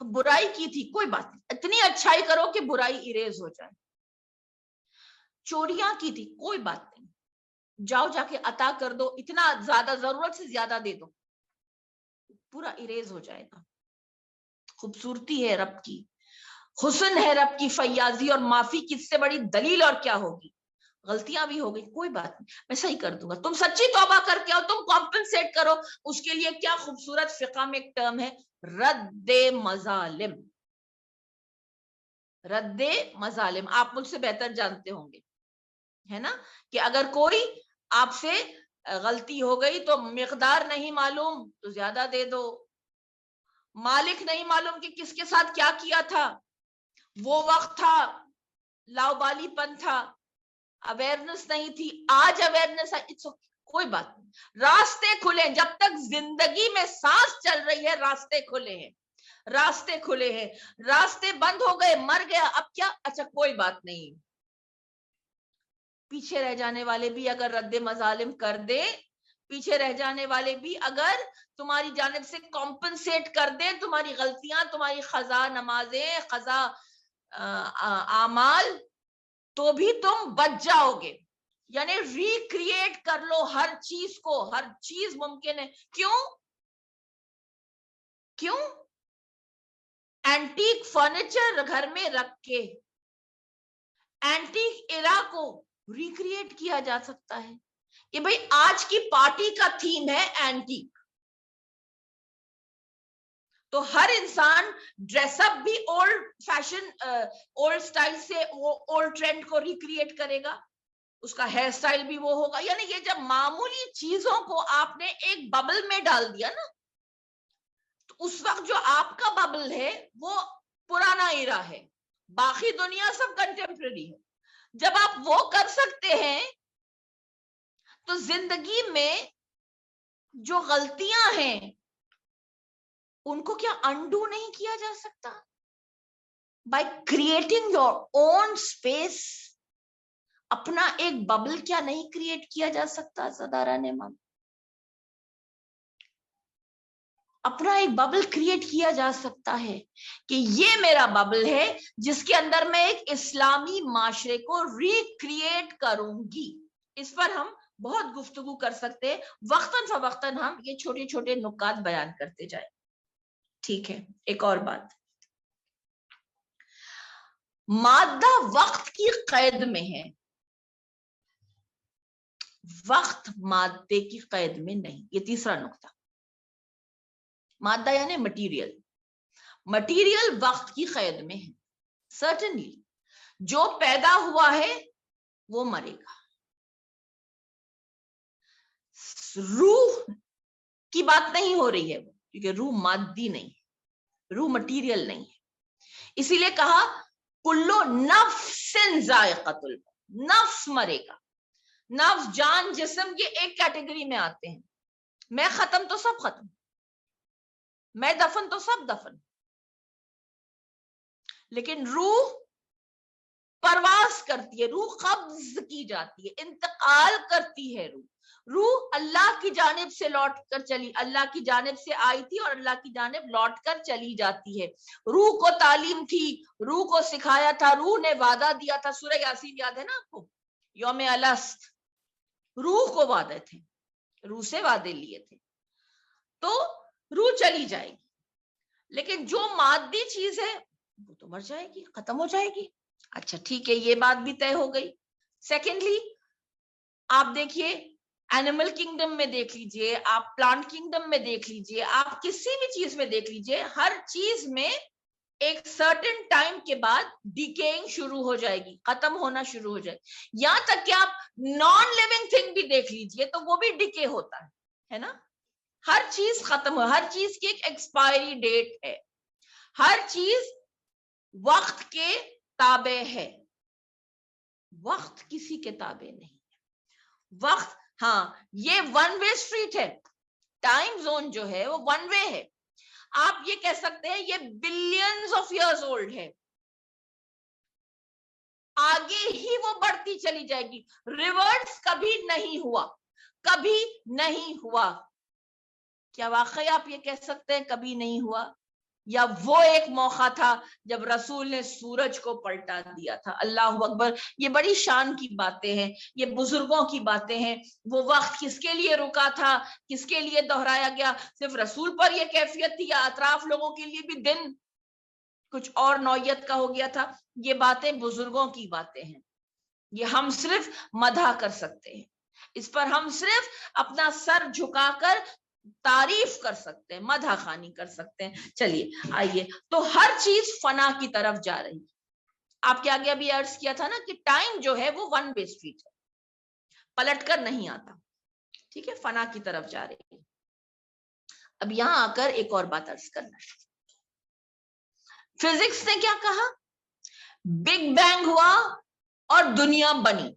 برائی کی تھی, کوئی بات نہیں, اتنی اچھائی کرو کہ برائی اریز ہو جائے. چوریاں کی تھی, کوئی بات نہیں, جاؤ جا کے عطا کر دو, اتنا زیادہ, ضرورت سے زیادہ دے دو, پورا اریز ہو جائے گا. خوبصورتی ہے رب کی, حسن ہے رب کی فیاضی, اور معافی کی اس سے بڑی دلیل اور کیا ہوگی. غلطیاں بھی ہو گئی, کوئی بات نہیں, میں صحیح کر دوں گا. تم سچی توبہ کر کے آؤ, تم کمپنسیٹ کرو. اس کے لیے کیا خوبصورت فقہ میں ایک ٹرم ہے, رد مظالم. رد مظالم آپ مجھ سے بہتر جانتے ہوں گے، ہے نا، کہ اگر کوئی آپ سے غلطی ہو گئی تو مقدار نہیں معلوم تو زیادہ دے دو، مالک نہیں معلوم کہ کس کے ساتھ کیا کیا تھا، وہ وقت تھا لاؤبالی پن تھا، اویئرنس نہیں تھی، آج اویئرنس ہے، کوئی بات نہیں، راستے کھلے ہیں، جب تک زندگی میں سانس چل رہی ہے راستے کھلے ہیں، راستے کھلے ہیں، راستے بند ہو گئے، مر گیا، اب کیا، اچھا کوئی بات نہیں، پیچھے رہ جانے والے بھی اگر رد مظالم کر دے، پیچھے رہ جانے والے بھی اگر تمہاری جانب سے کمپنسیٹ کر دیں تمہاری غلطیاں، تمہاری قضا نمازیں، قضا اعمال، تو بھی تم بچ جاؤ گے، یعنی ریکریٹ کر لو ہر چیز کو، ہر چیز ممکن ہے، کیوں اینٹیک فرنیچر گھر میں رکھ کے اینٹیک ایرا کو ریکریٹ کیا جا سکتا ہے، کہ بھئی آج کی پارٹی کا تھیم ہے اینٹیک، تو ہر انسان ڈریس اپ بھی اولڈ فیشن، اولڈ سٹائل سے اولڈ ٹرینڈ کو ریکریٹ کرے گا، اس کا ہیئر سٹائل بھی وہ ہوگا، یعنی یہ جب معمولی چیزوں کو آپ نے ایک ببل میں ڈال دیا نا، تو اس وقت جو آپ کا ببل ہے وہ پرانا ایرا ہے، باقی دنیا سب کنٹمپرری ہے، جب آپ وہ کر سکتے ہیں تو زندگی میں جو غلطیاں ہیں ان کو کیا انڈو نہیں کیا جا سکتا؟ By creating your own space, اپنا ایک ببل کیا نہیں کریٹ کیا جا سکتا؟ صدارہ نے مان اپنا ایک ببل کریٹ کیا جا سکتا ہے کہ یہ میرا ببل ہے جس کے اندر میں ایک اسلامی معاشرے کو ریکریٹ کروں گی۔ اس پر ہم بہت گفتگو کر سکتے ہیں، وقتاً فوقتاً ہم یہ چھوٹے چھوٹے نکات بیان کرتے جائیں، ٹھیک ہے۔ ایک اور بات، مادہ وقت کی قید میں ہے، وقت مادے کی قید میں نہیں، یہ تیسرا نقطہ۔ مادہ یعنی مٹیریل، مٹیریل وقت کی قید میں ہے، سرٹنلی جو پیدا ہوا ہے وہ مرے گا، روح کی بات نہیں ہو رہی ہے وہ، کیونکہ روح مادی نہیں ہے، روح مٹیریل نہیں ہے، اسی لیے کہا کلو نفس ذائقۃ الموت، نفس مرے گا، نفس جان جسم یہ ایک کیٹیگری میں آتے ہیں، میں ختم تو سب ختم، میں دفن تو سب دفن، لیکن روح پرواز کرتی ہے، روح قبض کی جاتی ہے، انتقال کرتی ہے، روح اللہ کی جانب سے لوٹ کر چلی، اللہ کی جانب سے آئی تھی اور اللہ کی جانب لوٹ کر چلی جاتی ہے، روح کو تعلیم تھی، روح کو سکھایا تھا، روح نے وعدہ دیا تھا، سورہ یاسین یاد ہے نا آپ کو، یوم الست، روح کو وعدے تھے، روح سے وعدے لیے تھے، تو روح چلی جائے گی، لیکن جو مادی چیز ہے وہ تو مر جائے گی، ختم ہو جائے گی۔ اچھا ٹھیک ہے، یہ بات بھی طے ہو گئی۔ سیکنڈلی آپ دیکھیے اینیمل کنگڈم میں دیکھ لیجئے، آپ پلانٹ کنگڈم میں دیکھ لیجئے، آپ کسی بھی چیز میں دیکھ لیجئے، ہر چیز میں ایک سرٹن ٹائم کے بعد ڈیکیئنگ شروع ہو جائے گی، ختم ہونا شروع ہو جائے گی، یہاں تک کہ آپ نان لیونگ تھنگ بھی دیکھ لیجئے تو وہ بھی ڈیکے ہوتا ہے نا، ہر چیز ختم ہو، ہر چیز کی ایک ایکسپائری ڈیٹ ہے، ہر چیز وقت کے تابع ہے، وقت کسی کے تابع نہیں ہے، وقت ہاں یہ ون وے اسٹریٹ ہے، ٹائم زون جو ہے وہ ون وے ہے، آپ یہ کہہ سکتے ہیں یہ بلینز آف ایئرز اولڈ ہے، آگے ہی وہ بڑھتی چلی جائے گی، ریورس کبھی نہیں ہوا، کبھی نہیں ہوا، کیا واقعی آپ یہ کہہ سکتے ہیں کبھی نہیں ہوا؟ یا وہ ایک موقع تھا جب رسول نے سورج کو پلٹا دیا تھا؟ اللہ اکبر، یہ بڑی شان کی باتیں ہیں، یہ بزرگوں کی باتیں ہیں، وہ وقت کس کے لیے رکا تھا، کس کے لیے دہرایا گیا؟ صرف رسول پر یہ کیفیت تھی یا اطراف لوگوں کے لیے بھی دن کچھ اور نوعیت کا ہو گیا تھا؟ یہ باتیں بزرگوں کی باتیں ہیں، یہ ہم صرف مدح کر سکتے ہیں، اس پر ہم صرف اپنا سر جھکا کر تعریف کر سکتے ہیں، مدح خوانی کر سکتے ہیں۔ چلیے آئیے، تو ہر چیز فنا کی طرف جا رہی ہے، آپ کے آگے ابھی عرض کیا تھا نا کہ ٹائم جو ہے وہ ون وے اسٹریٹ ہے, پلٹ کر نہیں آتا. ٹھیک ہے, فنا کی طرف جا رہی ہے. اب یہاں آ کر ایک اور بات عرض کرنا, فزکس نے کیا کہا, بگ بینگ ہوا اور دنیا بنی.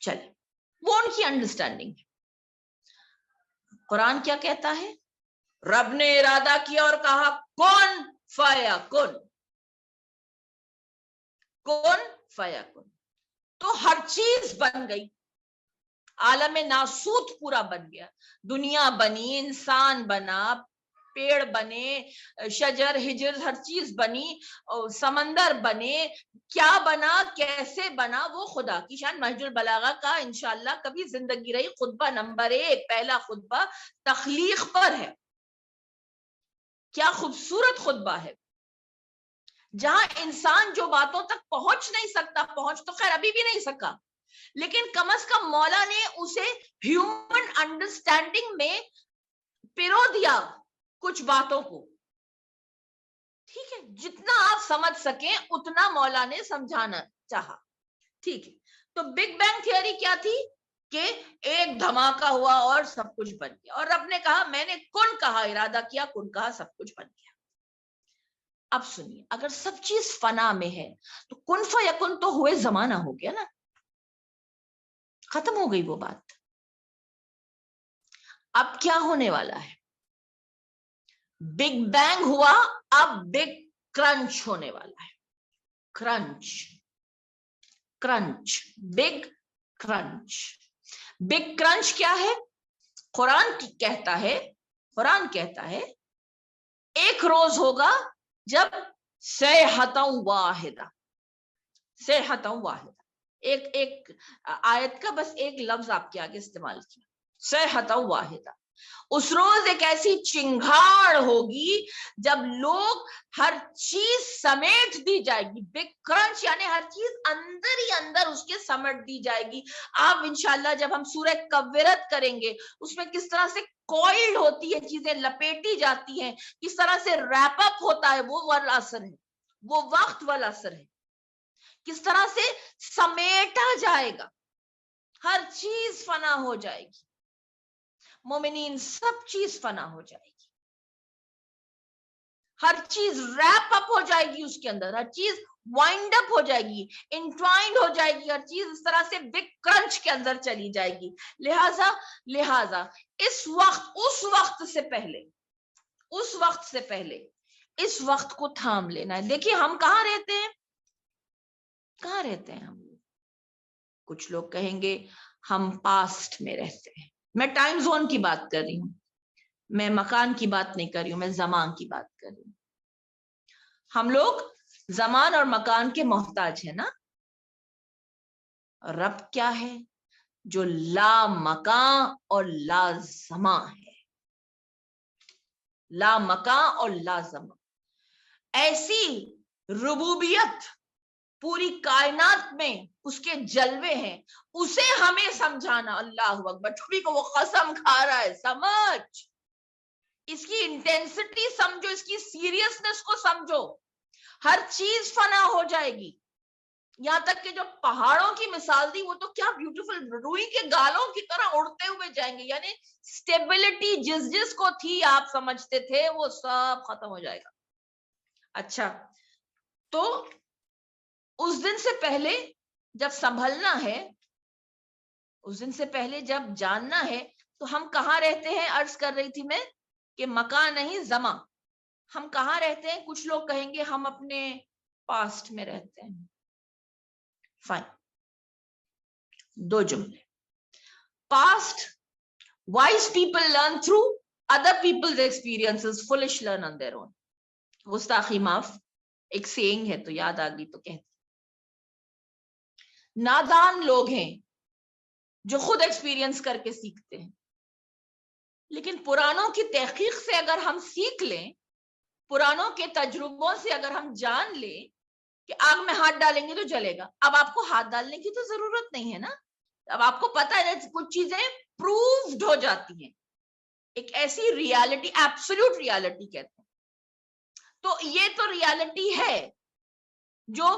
چلے, وہ ان کی انڈرسٹینڈنگ ہے. قرآن کیا کہتا ہے, رب نے ارادہ کیا اور کہا کون فایا کن, کون فایا کن, تو ہر چیز بن گئی. عالم ناسوت پورا بن گیا, دنیا بنی, انسان بنا, پیڑ بنے, شجر ہجر ہر چیز بنی, سمندر بنے, کیا بنا کیسے بنا وہ خدا کی شان. نہج البلاغہ کا انشاءاللہ کبھی زندگی رہی خطبہ نمبر 1, پہلا خطبہ تخلیق پر ہے. کیا خوبصورت خطبہ ہے, جہاں انسان جو باتوں تک پہنچ نہیں سکتا, پہنچ تو خیر ابھی بھی نہیں سکا, لیکن کم از کم مولا نے اسے ہیومن انڈرسٹینڈنگ میں پرو دیا کچھ باتوں کو. ٹھیک ہے, جتنا آپ سمجھ سکیں اتنا مولا نے سمجھانا چاہا. ٹھیک ہے, تو بگ بینگ تھیوری کیا تھی کہ ایک دھماکہ ہوا اور سب کچھ بن گیا, اور رب نے کہا میں نے کن کہا, ارادہ کیا, کن کہا, سب کچھ بن گیا. اب سنیے, اگر سب چیز فنا میں ہے تو کن فیکن تو ہوئے زمانہ ہو گیا نا, ختم ہو گئی وہ بات. اب کیا ہونے والا ہے, بگ بینگ ہوا, اب بگ کرنچ ہونے والا ہے. Crunch, crunch, big crunch. Big crunch کیا ہے, قرآن کہتا ہے, قرآن کہتا ہے ایک روز ہوگا جب صیحتاً واحدہ, صیحتاً واحدہ, ایک آیت کا بس ایک لفظ آپ کے آگے استعمال کیا, صیحتاً واحدہ. اس روز ایک ایسی چنگھاڑ ہوگی جب لوگ ہر چیز سمیٹ دی جائے گی. بگ کرنچ یعنی ہر چیز اندر ہی اندر اس کے سمیٹ دی جائے گی. آپ انشاءاللہ جب ہم سورہ کورت کریں گے, اس میں کس طرح سے کوئلڈ ہوتی ہے چیزیں, لپیٹی جاتی ہیں, کس طرح سے ریپ اپ ہوتا ہے, وہ والا اثر ہے, وہ وقت والا اثر ہے, کس طرح سے سمیٹا جائے گا, ہر چیز فنا ہو جائے گی. مومنین سب چیز فنا ہو جائے گی, ہر چیز ریپ اپ ہو جائے گی اس کے اندر, ہر چیز وائنڈ اپ ہو جائے گی, انٹوائنڈ ہو جائے گی, ہر چیز اس طرح سے بگ کرنچ کے اندر چلی جائے گی. لہذا اس وقت, اس وقت سے پہلے, اس وقت سے پہلے اس وقت کو تھام لینا ہے. دیکھیے ہم کہاں رہتے ہیں, کہاں رہتے ہیں ہم لوگ. کچھ لوگ کہیں گے ہم پاسٹ میں رہتے ہیں. میں ٹائم زون کی بات کر رہی ہوں, میں مکان کی بات نہیں کر رہی ہوں, میں زمان کی بات کر رہی ہوں. ہم لوگ زمان اور مکان کے محتاج ہیں نا. رب کیا ہے, جو لا مکان اور لا زمان ہے, لا مکان اور لا زمان. ایسی ربوبیت پوری کائنات میں اس کے جلوے ہیں, اسے ہمیں سمجھانا. اللہ اکبر, چھری کو وہ قسم کھا رہا ہے, سمجھ, اس کی انٹینسٹی سمجھو, اس کی سیریسنس کو سمجھو. ہر چیز فنا ہو جائے گی, یہاں تک کہ جو پہاڑوں کی مثال دی وہ تو کیا بیوٹیفل, روئی کے گالوں کی طرح اڑتے ہوئے جائیں گے. یعنی سٹیبلٹی جس کو تھی آپ سمجھتے تھے وہ سب ختم ہو جائے گا. اچھا, تو اس دن سے پہلے جب سنبھلنا ہے, اس دن سے پہلے جب جاننا ہے, تو ہم کہاں رہتے ہیں, عرض کر رہی تھی میں کہ مکان نہیں زمان. ہم کہاں رہتے ہیں, کچھ لوگ کہیں گے ہم اپنے پاسٹ میں رہتے ہیں. فائن, دو جملے. Past, wise people learn through other people's experiences, foolish learn on their own. گستاخی معاف, ایک سیئنگ ہے تو یاد آ گئی تو کہتے. نادان لوگ ہیں جو خود ایکسپیرینس کر کے سیکھتے ہیں, لیکن پرانوں کی تحقیق سے اگر ہم سیکھ لیں, پرانوں کے تجربوں سے اگر ہم جان لیں کہ آگ میں ہاتھ ڈالیں گے تو جلے گا. اب آپ کو ہاتھ ڈالنے کی تو ضرورت نہیں ہے نا, اب آپ کو پتا ہے کچھ چیزیں پروفڈ ہو جاتی ہیں, ایک ایسی ریالٹی, ایبسولوٹ ریالٹی کہتے ہیں. تو یہ تو ریالٹی ہے جو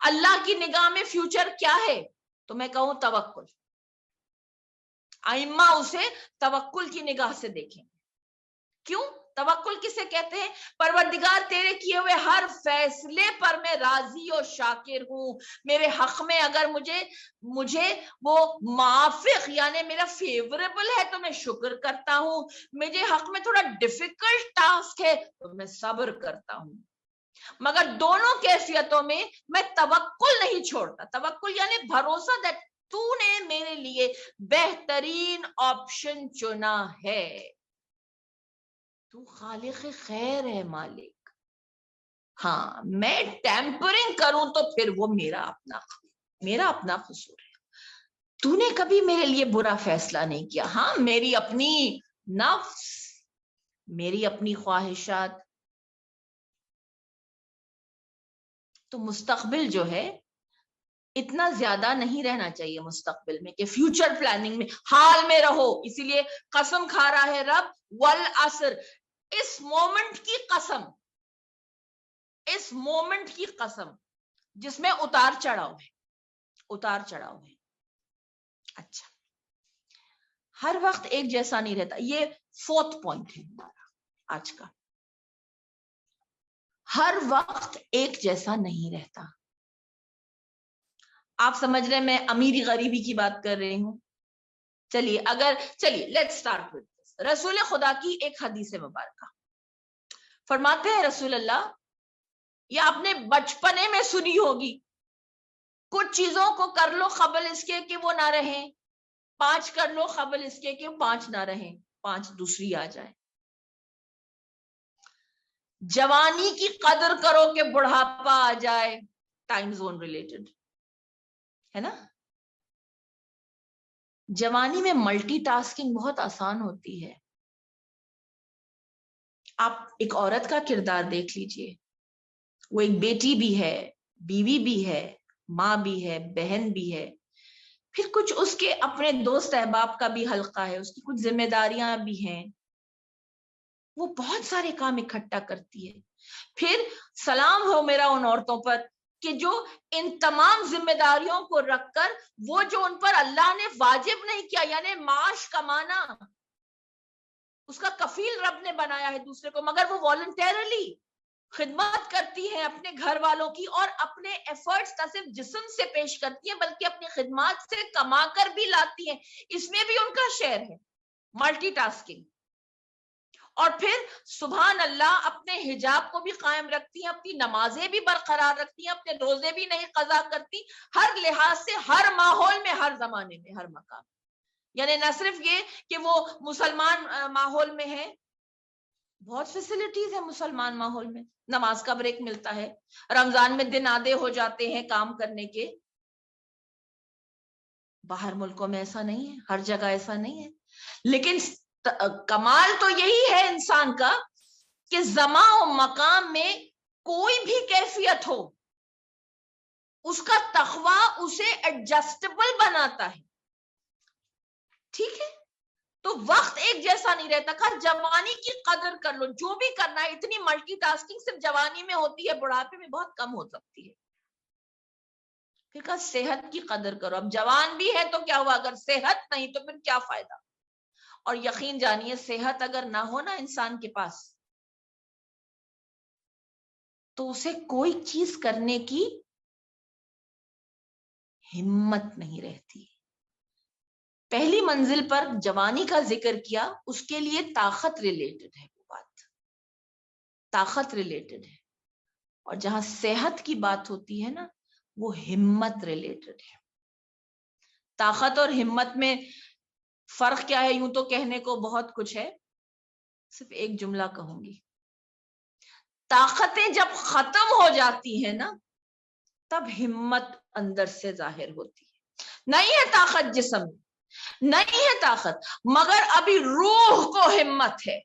اللہ کی نگاہ میں فیوچر کیا ہے؟ تو میں کہوں توکل. ائمہ اسے توکل کی نگاہ سے دیکھیں. کیوں؟ توکل کسے کہتے ہیں؟ پروردگار تیرے کیے ہوئے ہر فیصلے پر میں راضی اور شاکر ہوں. میرے حق میں اگر مجھے وہ موافق یعنی میرا فیوریبل ہے تو میں شکر کرتا ہوں. مجھے حق میں تھوڑا ڈیفیکلٹ ٹاسک ہے تو میں صبر کرتا ہوں. مگر دونوں کیفیتوں میں میں توکل نہیں چھوڑتا. توکل یعنی بھروسہ that تو نے میرے لیے بہترین آپشن چنا ہے. تو خالق خیر ہے مالک. ہاں میں ٹیمپرنگ کروں تو پھر وہ میرا اپنا قصور ہے. تو نے کبھی میرے لیے برا فیصلہ نہیں کیا. ہاں میری اپنی نفس، میری اپنی خواہشات. تو مستقبل جو ہے اتنا زیادہ نہیں رہنا چاہیے مستقبل میں کہ فیوچر پلاننگ میں حال میں رہو. اسی لیے قسم کھا رہا ہے رب والعصر، اس مومنٹ کی قسم، اس مومنٹ کی قسم جس میں اتار چڑھاؤ ہے. اچھا، ہر وقت ایک جیسا نہیں رہتا. یہ 4th پوائنٹ ہے ہمارا آج کا. ہر وقت ایک جیسا نہیں رہتا. آپ سمجھ رہے میں امیری غریبی کی بات کر رہی ہوں. چلیے لیٹس سٹارٹ وتھ دس. رسول خدا کی ایک حدیث مبارکہ فرماتے ہیں رسول اللہ، یہ آپ نے بچپنے میں سنی ہوگی، کچھ چیزوں کو کر لو قبل اس کے کہ وہ نہ رہیں، 5 کر لو قبل اس کے کہ 5 نہ رہیں، 5 دوسری آ جائے. جوانی کی قدر کرو کہ بڑھاپا آ جائے. ٹائم زون ریلیٹڈ ہے نا. جوانی میں ملٹی ٹاسکنگ بہت آسان ہوتی ہے. آپ ایک عورت کا کردار دیکھ لیجئے، وہ ایک بیٹی بھی ہے، بیوی بھی ہے، ماں بھی ہے، بہن بھی ہے، پھر کچھ اس کے اپنے دوست احباب کا بھی حلقہ ہے، اس کی کچھ ذمہ داریاں بھی ہیں. وہ بہت سارے کام اکٹھا کرتی ہے. پھر سلام ہو میرا ان عورتوں پر کہ جو ان تمام ذمہ داریوں کو رکھ کر وہ جو ان پر اللہ نے واجب نہیں کیا یعنی معاش کمانا، اس کا کفیل رب نے بنایا ہے دوسرے کو، مگر وہ والنٹیرلی خدمت کرتی ہیں اپنے گھر والوں کی اور اپنے ایفرٹس نہ صرف جسم سے پیش کرتی ہیں بلکہ اپنی خدمات سے کما کر بھی لاتی ہیں. اس میں بھی ان کا شیئر ہے، ملٹی ٹاسکنگ. اور پھر سبحان اللہ اپنے حجاب کو بھی قائم رکھتی ہیں، اپنی نمازیں بھی برقرار رکھتی ہیں، اپنے روزے بھی نہیں قضا کرتی، ہر لحاظ سے، ہر ماحول میں، ہر زمانے میں، ہر مقام. یعنی نہ صرف یہ کہ وہ مسلمان ماحول میں ہے، بہت فیسلٹیز ہیں مسلمان ماحول میں، نماز کا بریک ملتا ہے، رمضان میں دن آدھے ہو جاتے ہیں کام کرنے کے. باہر ملکوں میں ایسا نہیں ہے، ہر جگہ ایسا نہیں ہے. لیکن کمال تو یہی ہے انسان کا کہ زمان و مقام میں کوئی بھی کیفیت ہو، اس کا تقوی اسے ایڈجسٹیبل بناتا ہے. ٹھیک ہے، تو وقت ایک جیسا نہیں رہتا. کہا جوانی کی قدر کر لو، جو بھی کرنا ہے. اتنی ملٹی ٹاسکنگ صرف جوانی میں ہوتی ہے، بڑھاپے میں بہت کم ہو سکتی ہے. پھر کہا صحت کی قدر کرو. اب جوان بھی ہے تو کیا ہوا، اگر صحت نہیں تو پھر کیا فائدہ. اور یقین جانیے صحت اگر نہ ہو نا انسان کے پاس تو اسے کوئی چیز کرنے کی ہمت نہیں رہتی. پہلی منزل پر جوانی کا ذکر کیا، اس کے لیے طاقت ریلیٹڈ ہے، وہ بات طاقت ریلیٹڈ ہے. اور جہاں صحت کی بات ہوتی ہے نا وہ ہمت ریلیٹڈ ہے. طاقت اور ہمت میں فرق کیا ہے؟ یوں تو کہنے کو بہت کچھ ہے، صرف ایک جملہ کہوں گی. طاقتیں جب ختم ہو جاتی ہیں نا تب ہمت اندر سے ظاہر ہوتی ہے. نہیں ہے طاقت جسم میں، نہیں ہے طاقت، مگر ابھی روح کو ہمت ہے.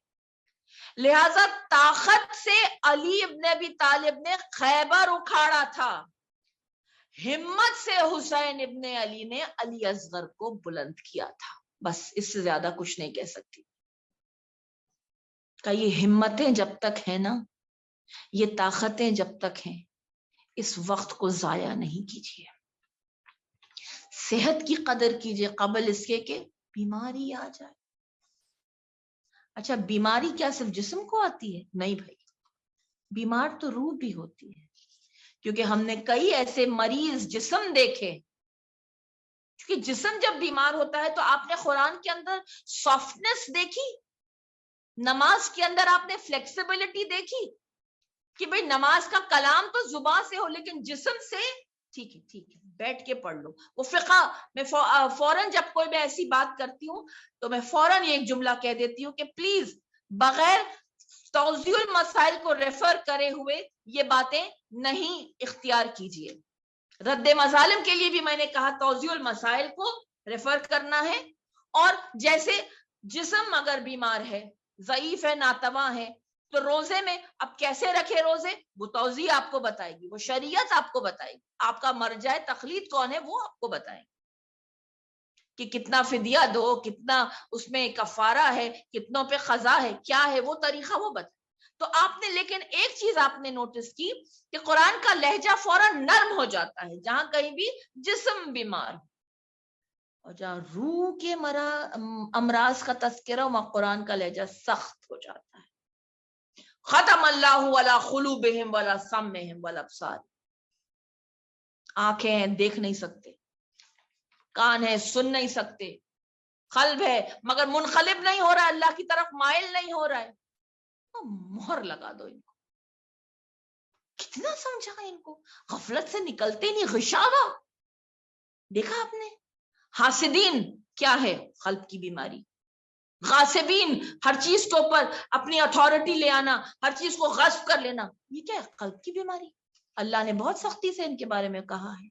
لہذا طاقت سے علی ابن ابی طالب نے خیبر اکھاڑا تھا، ہمت سے حسین ابن علی نے علی اصغر کو بلند کیا تھا. بس اس سے زیادہ کچھ نہیں کہہ سکتی. کہ یہ ہمتیں جب تک ہیں نا، یہ طاقتیں جب تک ہیں، اس وقت کو ضائع نہیں کیجیے. صحت کی قدر کیجیے قبل اس کے کہ بیماری آ جائے. اچھا بیماری کیا صرف جسم کو آتی ہے؟ نہیں بھائی، بیمار تو روح بھی ہوتی ہے، کیونکہ ہم نے کئی ایسے مریض جسم دیکھے. کیونکہ جسم جب بیمار ہوتا ہے تو آپ نے قرآن کے اندر سافٹنس دیکھی، نماز کے اندر آپ نے فلیکسیبلٹی دیکھی کہ بھئی نماز کا کلام تو زبان سے ہو لیکن جسم سے ٹھیک ہے بیٹھ کے پڑھ لو. وہ فقہ میں فوراً جب کوئی میں ایسی بات کرتی ہوں تو میں فوراً یہ ایک جملہ کہہ دیتی ہوں کہ پلیز بغیر توضیح المسائل کو ریفر کرے ہوئے یہ باتیں نہیں اختیار کیجیے. رد مظالم کے لیے بھی میں نے کہا توضیح المسائل کو ریفر کرنا ہے. اور جیسے جسم اگر بیمار ہے، ضعیف ہے، ناتواں ہے، تو روزے میں اب کیسے رکھے روزے، وہ توضیح آپ کو بتائے گی، وہ شریعت آپ کو بتائے گی. آپ کا مرجع تقلید کون ہے وہ آپ کو بتائیں کہ کتنا فدیہ دو، کتنا اس میں کفارہ ہے، کتنوں پہ قضا ہے، کیا ہے وہ طریقہ وہ بتائیں. تو آپ نے لیکن ایک چیز آپ نے نوٹس کی کہ قرآن کا لہجہ فوراً نرم ہو جاتا ہے جہاں کہیں بھی جسم بیمار ہو، اور جہاں روح کے امراض کا تذکرہ وہاں قرآن کا لہجہ سخت ہو جاتا ہے. ختم اللہ علی قلوبہم ولا سمعہم ولا ابصار. آنکھیں ہیں دیکھ نہیں سکتے، کان ہے سن نہیں سکتے، قلب ہے مگر منقلب نہیں ہو رہا ہے، اللہ کی طرف مائل نہیں ہو رہا ہے. تو مہر لگا دو ان کو. کتنا سمجھا ان کو، غفلت سے نکلتے نہیں. غشاوہ دیکھا آپ نے؟ حاسدین کیا ہے؟ قلب کی بیماری. غاصبین ہر چیز کے اوپر اپنی اتھارٹی لے آنا، ہر چیز کو غصب کر لینا، یہ کیا ہے؟ قلب کی بیماری. اللہ نے بہت سختی سے ان کے بارے میں کہا ہے.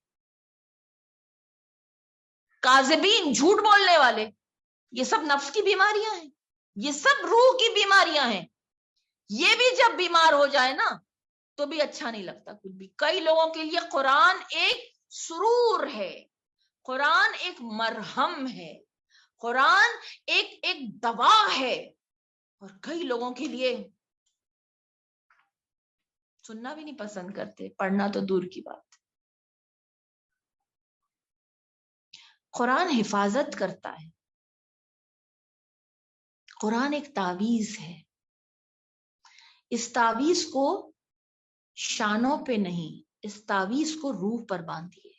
کاذبین جھوٹ بولنے والے، یہ سب نفس کی بیماریاں ہیں، یہ سب روح کی بیماریاں ہیں. یہ بھی جب بیمار ہو جائے نا تو بھی اچھا نہیں لگتا کچھ بھی. کئی لوگوں کے لیے قرآن ایک سرور ہے، قرآن ایک مرہم ہے، قرآن ایک دوا ہے، اور کئی لوگوں کے لیے سننا بھی نہیں پسند کرتے، پڑھنا تو دور کی بات. قرآن حفاظت کرتا ہے، قرآن ایک تعویذ ہے. اس تعویذ کو شانوں پہ نہیں، اس تعویذ کو روح پر باندھیے،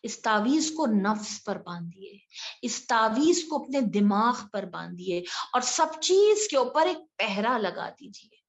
اس تعویذ کو نفس پر باندھیے، اس تعویذ کو اپنے دماغ پر باندھیے، اور سب چیز کے اوپر ایک پہرا لگا دیجیے.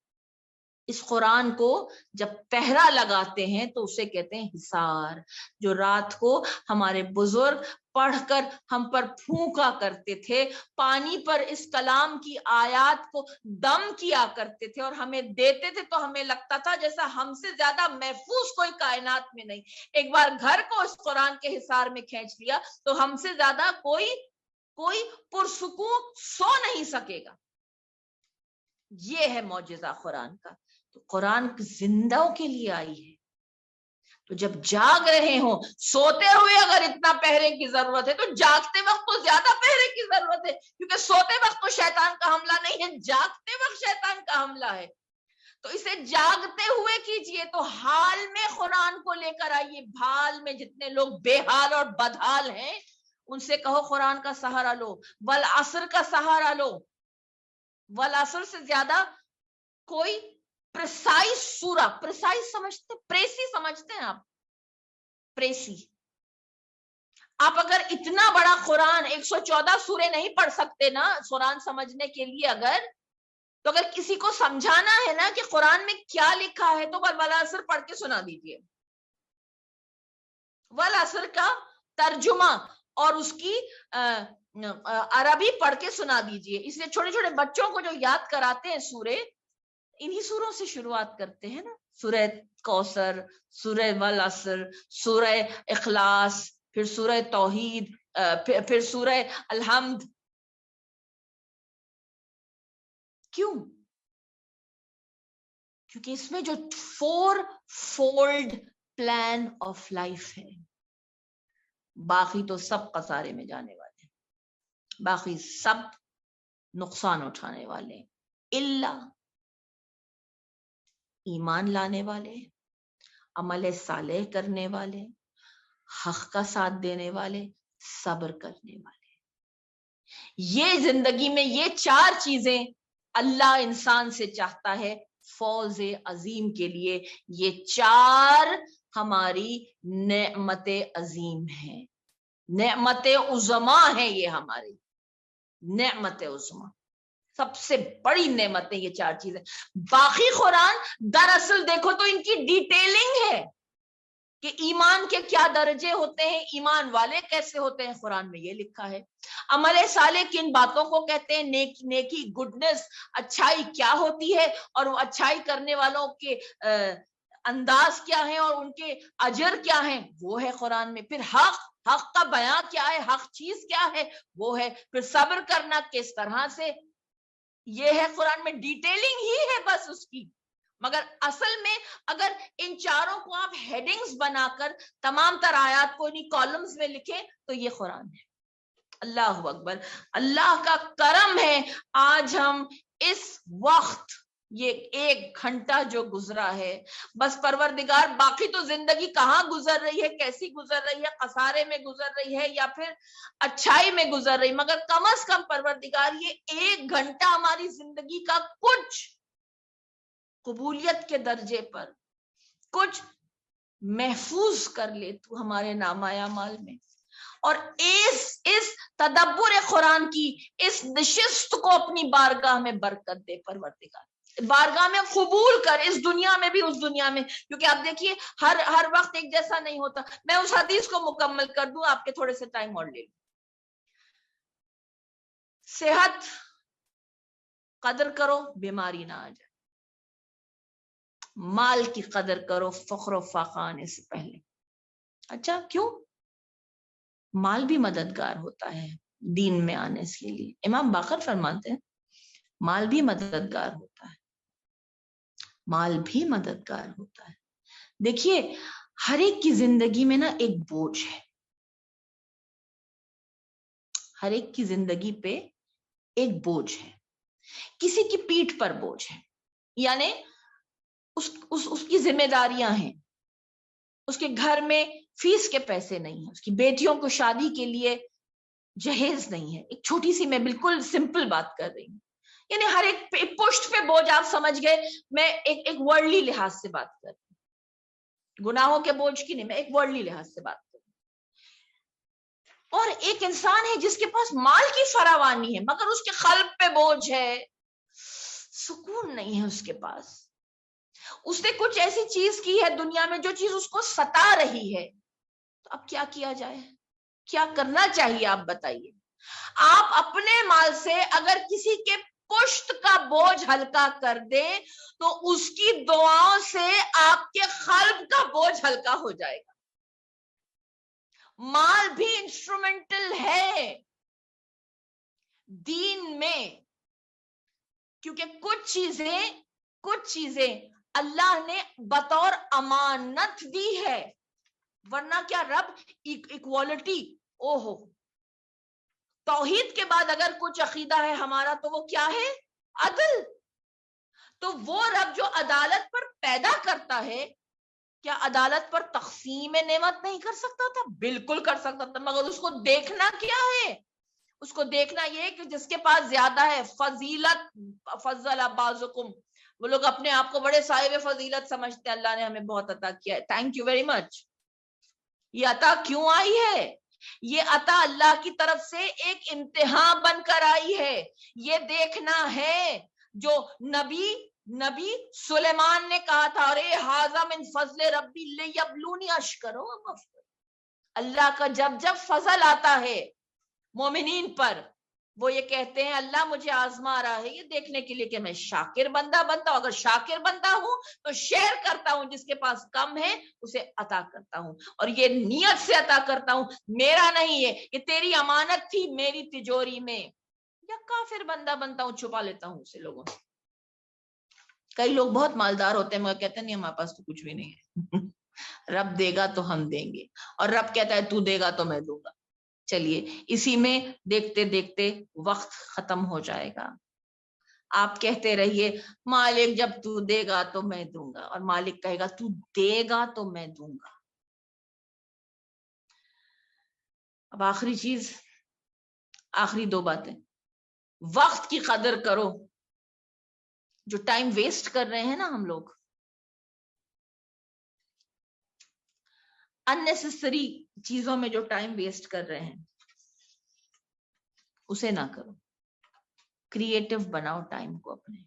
اس قرآن کو جب پہرا لگاتے ہیں تو اسے کہتے ہیں حصار. جو رات کو ہمارے بزرگ پڑھ کر ہم پر پھونکا کرتے تھے، پانی پر اس کلام کی آیات کو دم کیا کرتے تھے اور ہمیں دیتے تھے، تو ہمیں لگتا تھا جیسا ہم سے زیادہ محفوظ کوئی کائنات میں نہیں. ایک بار گھر کو اس قرآن کے حصار میں کھینچ لیا تو ہم سے زیادہ کوئی پرسکون سو نہیں سکے گا. یہ ہے معجزہ قرآن کا. تو قرآن زندوں کے لیے آئی ہے. تو جب جاگ رہے ہوں، سوتے ہوئے اگر اتنا پہرے کی ضرورت ہے تو جاگتے وقت تو زیادہ پہرے کی ضرورت ہے، کیونکہ سوتے وقت تو شیطان کا حملہ نہیں ہے، جاگتے وقت شیطان کا حملہ ہے. تو اسے جاگتے ہوئے کیجئے. تو حال میں قرآن کو لے کر آئیے. بھال میں جتنے لوگ بے حال اور بدحال ہیں ان سے کہو قرآن کا سہارا لو، والعصر کا سہارا لو. والعصر سے زیادہ کوئی پریسائز سورہ، پریسائز سمجھتے، پریسی سمجھتے ہیں آپ؟ پریسی. آپ اگر اتنا بڑا قرآن 114 سورے نہیں پڑھ سکتے نا قرآن سمجھنے کے لیے، تو اگر کسی کو سمجھانا ہے نا کہ قرآن میں کیا لکھا ہے تو والعصر پڑھ کے سنا دیجیے. والعصر کا ترجمہ اور اس کی عربی پڑھ کے سنا دیجیے. اس لیے چھوٹے چھوٹے بچوں کو جو یاد کراتے ہیں سورے، انہی سوروں سے شروعات کرتے ہیں نا. سورہ کوثر، سورہ والعصر، سورہ اخلاص، پھر سورہ توحید، پھر سورہ الحمد. کیوں؟ کیونکہ اس میں جو 4 فولڈ پلان آف لائف ہے. باقی تو سب خسارے میں جانے والے ہیں، باقی سب نقصان اٹھانے والے ہیں، الا ایمان لانے والے عمل صالح کرنے والے، حق کا ساتھ دینے والے، صبر کرنے والے. یہ زندگی میں یہ 4 چیزیں اللہ انسان سے چاہتا ہے فوز عظیم کے لیے. یہ 4 ہماری نعمت عظیم ہیں، نعمت عظما ہے. یہ ہماری نعمت عظما، سب سے بڑی نعمتیں یہ 4 چیزیں. باقی قرآن دراصل دیکھو تو ان کی ڈیٹیلنگ ہے کہ ایمان کے کیا درجے ہوتے ہیں، ایمان والے کیسے ہوتے ہیں. قرآن میں یہ لکھا ہے. عمل صالح کن باتوں کو کہتے ہیں، نیکی، گڈنس، اچھائی کیا ہوتی ہے، اور وہ اچھائی کرنے والوں کے انداز کیا ہے اور ان کے اجر کیا ہیں، وہ ہے قرآن میں. پھر حق کا بیان کیا ہے، حق چیز کیا ہے، وہ ہے. پھر صبر کرنا کس طرح سے، یہ ہے قرآن میں. ڈیٹیلنگ ہی ہے بس اس کی. مگر اصل میں اگر ان 4 کو آپ ہیڈنگز بنا کر تمام تر آیات کو انہی کالمز میں لکھیں تو یہ قرآن ہے. اللہ اکبر. اللہ کا کرم ہے آج ہم اس وقت یہ 1 گھنٹہ جو گزرا ہے، بس پروردگار باقی تو زندگی کہاں گزر رہی ہے، کیسی گزر رہی ہے، خسارے میں گزر رہی ہے یا پھر اچھائی میں گزر رہی، مگر کم از کم پروردگار یہ 1 گھنٹہ ہماری زندگی کا کچھ قبولیت کے درجے پر کچھ محفوظ کر لے تو ہمارے نامہ اعمال میں. اور اس تدبر قرآن کی اس نشست کو اپنی بارگاہ میں برکت دے پروردگار، بارگاہ میں قبول کر، اس دنیا میں بھی اس دنیا میں. کیونکہ آپ دیکھیے ہر وقت ایک جیسا نہیں ہوتا. میں اس حدیث کو مکمل کر دوں، آپ کے تھوڑے سے ٹائم اور لے لوں. صحت قدر کرو، بیماری نہ آ جائے. مال کی قدر کرو، فخر و فاقہ آنے سے پہلے. اچھا کیوں؟ مال بھی مددگار ہوتا ہے دین میں آنے کے لیے. امام باقر فرماتے ہیں مال بھی مددگار ہوتا ہے، مال بھی مددگار ہوتا ہے. دیکھیے ہر ایک کی زندگی میں نا ایک بوجھ ہے، ہر ایک کی زندگی پہ ایک بوجھ ہے. کسی کی پیٹھ پر بوجھ ہے، یعنی اس کی ذمہ داریاں ہیں، اس کے گھر میں فیس کے پیسے نہیں ہیں، اس کی بیٹیوں کو شادی کے لیے جہیز نہیں ہے. ایک چھوٹی سی میں بالکل سمپل بات کر رہی ہوں، یعنی ہر ایک پشت پہ بوجھ. آپ سمجھ گئے، میں ایک ورلڈلی لحاظ سے بات کر رہی ہوں، گناہوں کے بوجھ کی نہیں، میں ایک ورلڈلی لحاظ سے بات کر رہی ہوں. اور ایک انسان ہے جس کے پاس مال کی فراوانی ہے مگر اس کے قلب پہ بوجھ ہے، سکون نہیں ہے اس کے پاس. اس نے کچھ ایسی چیز کی ہے دنیا میں جو چیز اس کو ستا رہی ہے. تو اب کیا کیا جائے، کیا کرنا چاہیے آپ بتائیے. آپ اپنے مال سے اگر کسی کے پشت کا بوجھ ہلکا کر دیں تو اس کی دعاؤں سے آپ کے قلب کا بوجھ ہلکا ہو جائے گا. مال بھی انسٹرومنٹل ہے دین میں، کیونکہ کچھ چیزیں اللہ نے بطور امانت دی ہے، ورنہ کیا رب ایکوالٹی، اوہو. توحید کے بعد اگر کچھ عقیدہ ہے ہمارا تو وہ کیا ہے، عدل. تو وہ رب جو عدالت پر پیدا کرتا ہے، کیا عدالت پر تقسیم نعمت نہیں کر سکتا تھا؟ بالکل کر سکتا تھا، مگر اس کو دیکھنا کیا ہے، اس کو دیکھنا یہ کہ جس کے پاس زیادہ ہے فضیلت، فضل بعضکم، وہ لوگ اپنے آپ کو بڑے صاحب فضیلت سمجھتے ہیں. اللہ نے ہمیں بہت عطا کیا ہے، تھینک یو ویری مچ. یہ عطا کیوں آئی ہے؟ یہ عطا اللہ کی طرف سے ایک امتحان بن کر آئی ہے. یہ دیکھنا ہے جو نبی سلیمان نے کہا تھا، ارے ھذا من فضل ربی لیبلونی اشکر و کفر. اللہ کا جب فضل آتا ہے مومنین پر، وہ یہ کہتے ہیں اللہ مجھے آزما رہا ہے یہ دیکھنے کے لیے کہ میں شاکر بندہ بنتا ہوں. اگر شاکر بندہ ہوں تو شیئر کرتا ہوں، جس کے پاس کم ہے اسے عطا کرتا ہوں، اور یہ نیت سے عطا کرتا ہوں، میرا نہیں ہے، یہ تیری امانت تھی میری تجوری میں. یا کافر بندہ بنتا ہوں، چھپا لیتا ہوں اسے لوگوں سے. کئی لوگ بہت مالدار ہوتے ہیں مگر کہتے ہیں نہیں ہمارے پاس تو کچھ بھی نہیں ہے. رب دے گا تو ہم دیں گے، اور رب کہتا ہے تو دے گا تو میں دوں گا. چلیے اسی میں دیکھتے دیکھتے وقت ختم ہو جائے گا. آپ کہتے رہیے مالک جب تو دے گا تو میں دوں گا، اور مالک کہے گا تو دے گا تو میں دوں گا۔ اب آخری چیز، آخری دو باتیں، وقت کی قدر کرو۔ جو ٹائم ویسٹ کر رہے ہیں نا ہم لوگ، اننیسیسری چیزوں میں جو ٹائم ویسٹ کر رہے ہیں اسے نہ کرو، کریٹو بناؤ ٹائم کو اپنے۔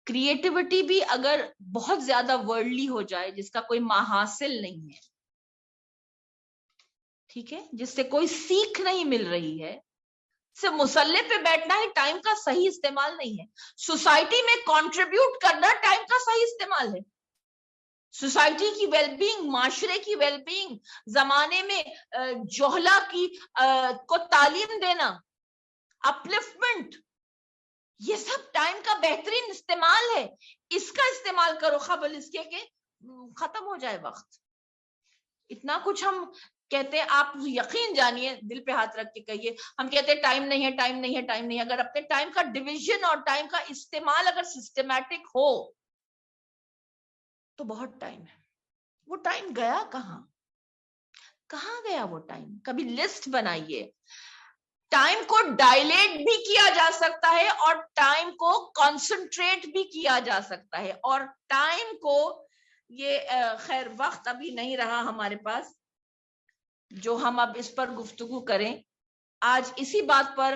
کریٹیوٹی بھی اگر بہت زیادہ ورلڈلی ہو جائے، جس کا کوئی محاصل نہیں ہے، ٹھیک ہے، جس سے کوئی سیکھ نہیں مل رہی ہے، صرف مسلح پہ بیٹھنا ہی ٹائم کا صحیح استعمال نہیں ہے۔ سوسائٹی میں کنٹریبیوٹ کرنا ٹائم کا صحیح استعمال ہے۔ سوسائٹی کی ویل بینگ، معاشرے کی ویل بینگ، زمانے میں جوہلا کی کو تعلیم دینا، اپلفٹمنٹ، یہ سب ٹائم کا بہترین استعمال ہے۔ اس کا استعمال کرو قبل اس کے کہ ختم ہو جائے وقت۔ اتنا کچھ ہم کہتے ہیں، آپ یقین جانیے، دل پہ ہاتھ رکھ کے کہیے، ہم کہتے ہیں ٹائم نہیں ہے، ٹائم نہیں ہے، ٹائم نہیں ہے۔ اگر اپنے ٹائم کا ڈویژن اور ٹائم کا استعمال اگر سسٹمیٹک ہو تو بہت ٹائم ہے۔ وہ ٹائم گیا کہاں؟ کہاں گیا وہ ٹائم؟ کبھی لسٹ بنائیے۔ ٹائم کو ڈائلیٹ بھی کیا جا سکتا ہے اور ٹائم کو کانسنٹریٹ بھی کیا جا سکتا ہے، اور ٹائم کو یہ خیر وقت ابھی نہیں رہا ہمارے پاس جو ہم اب اس پر گفتگو کریں۔ آج اسی بات پر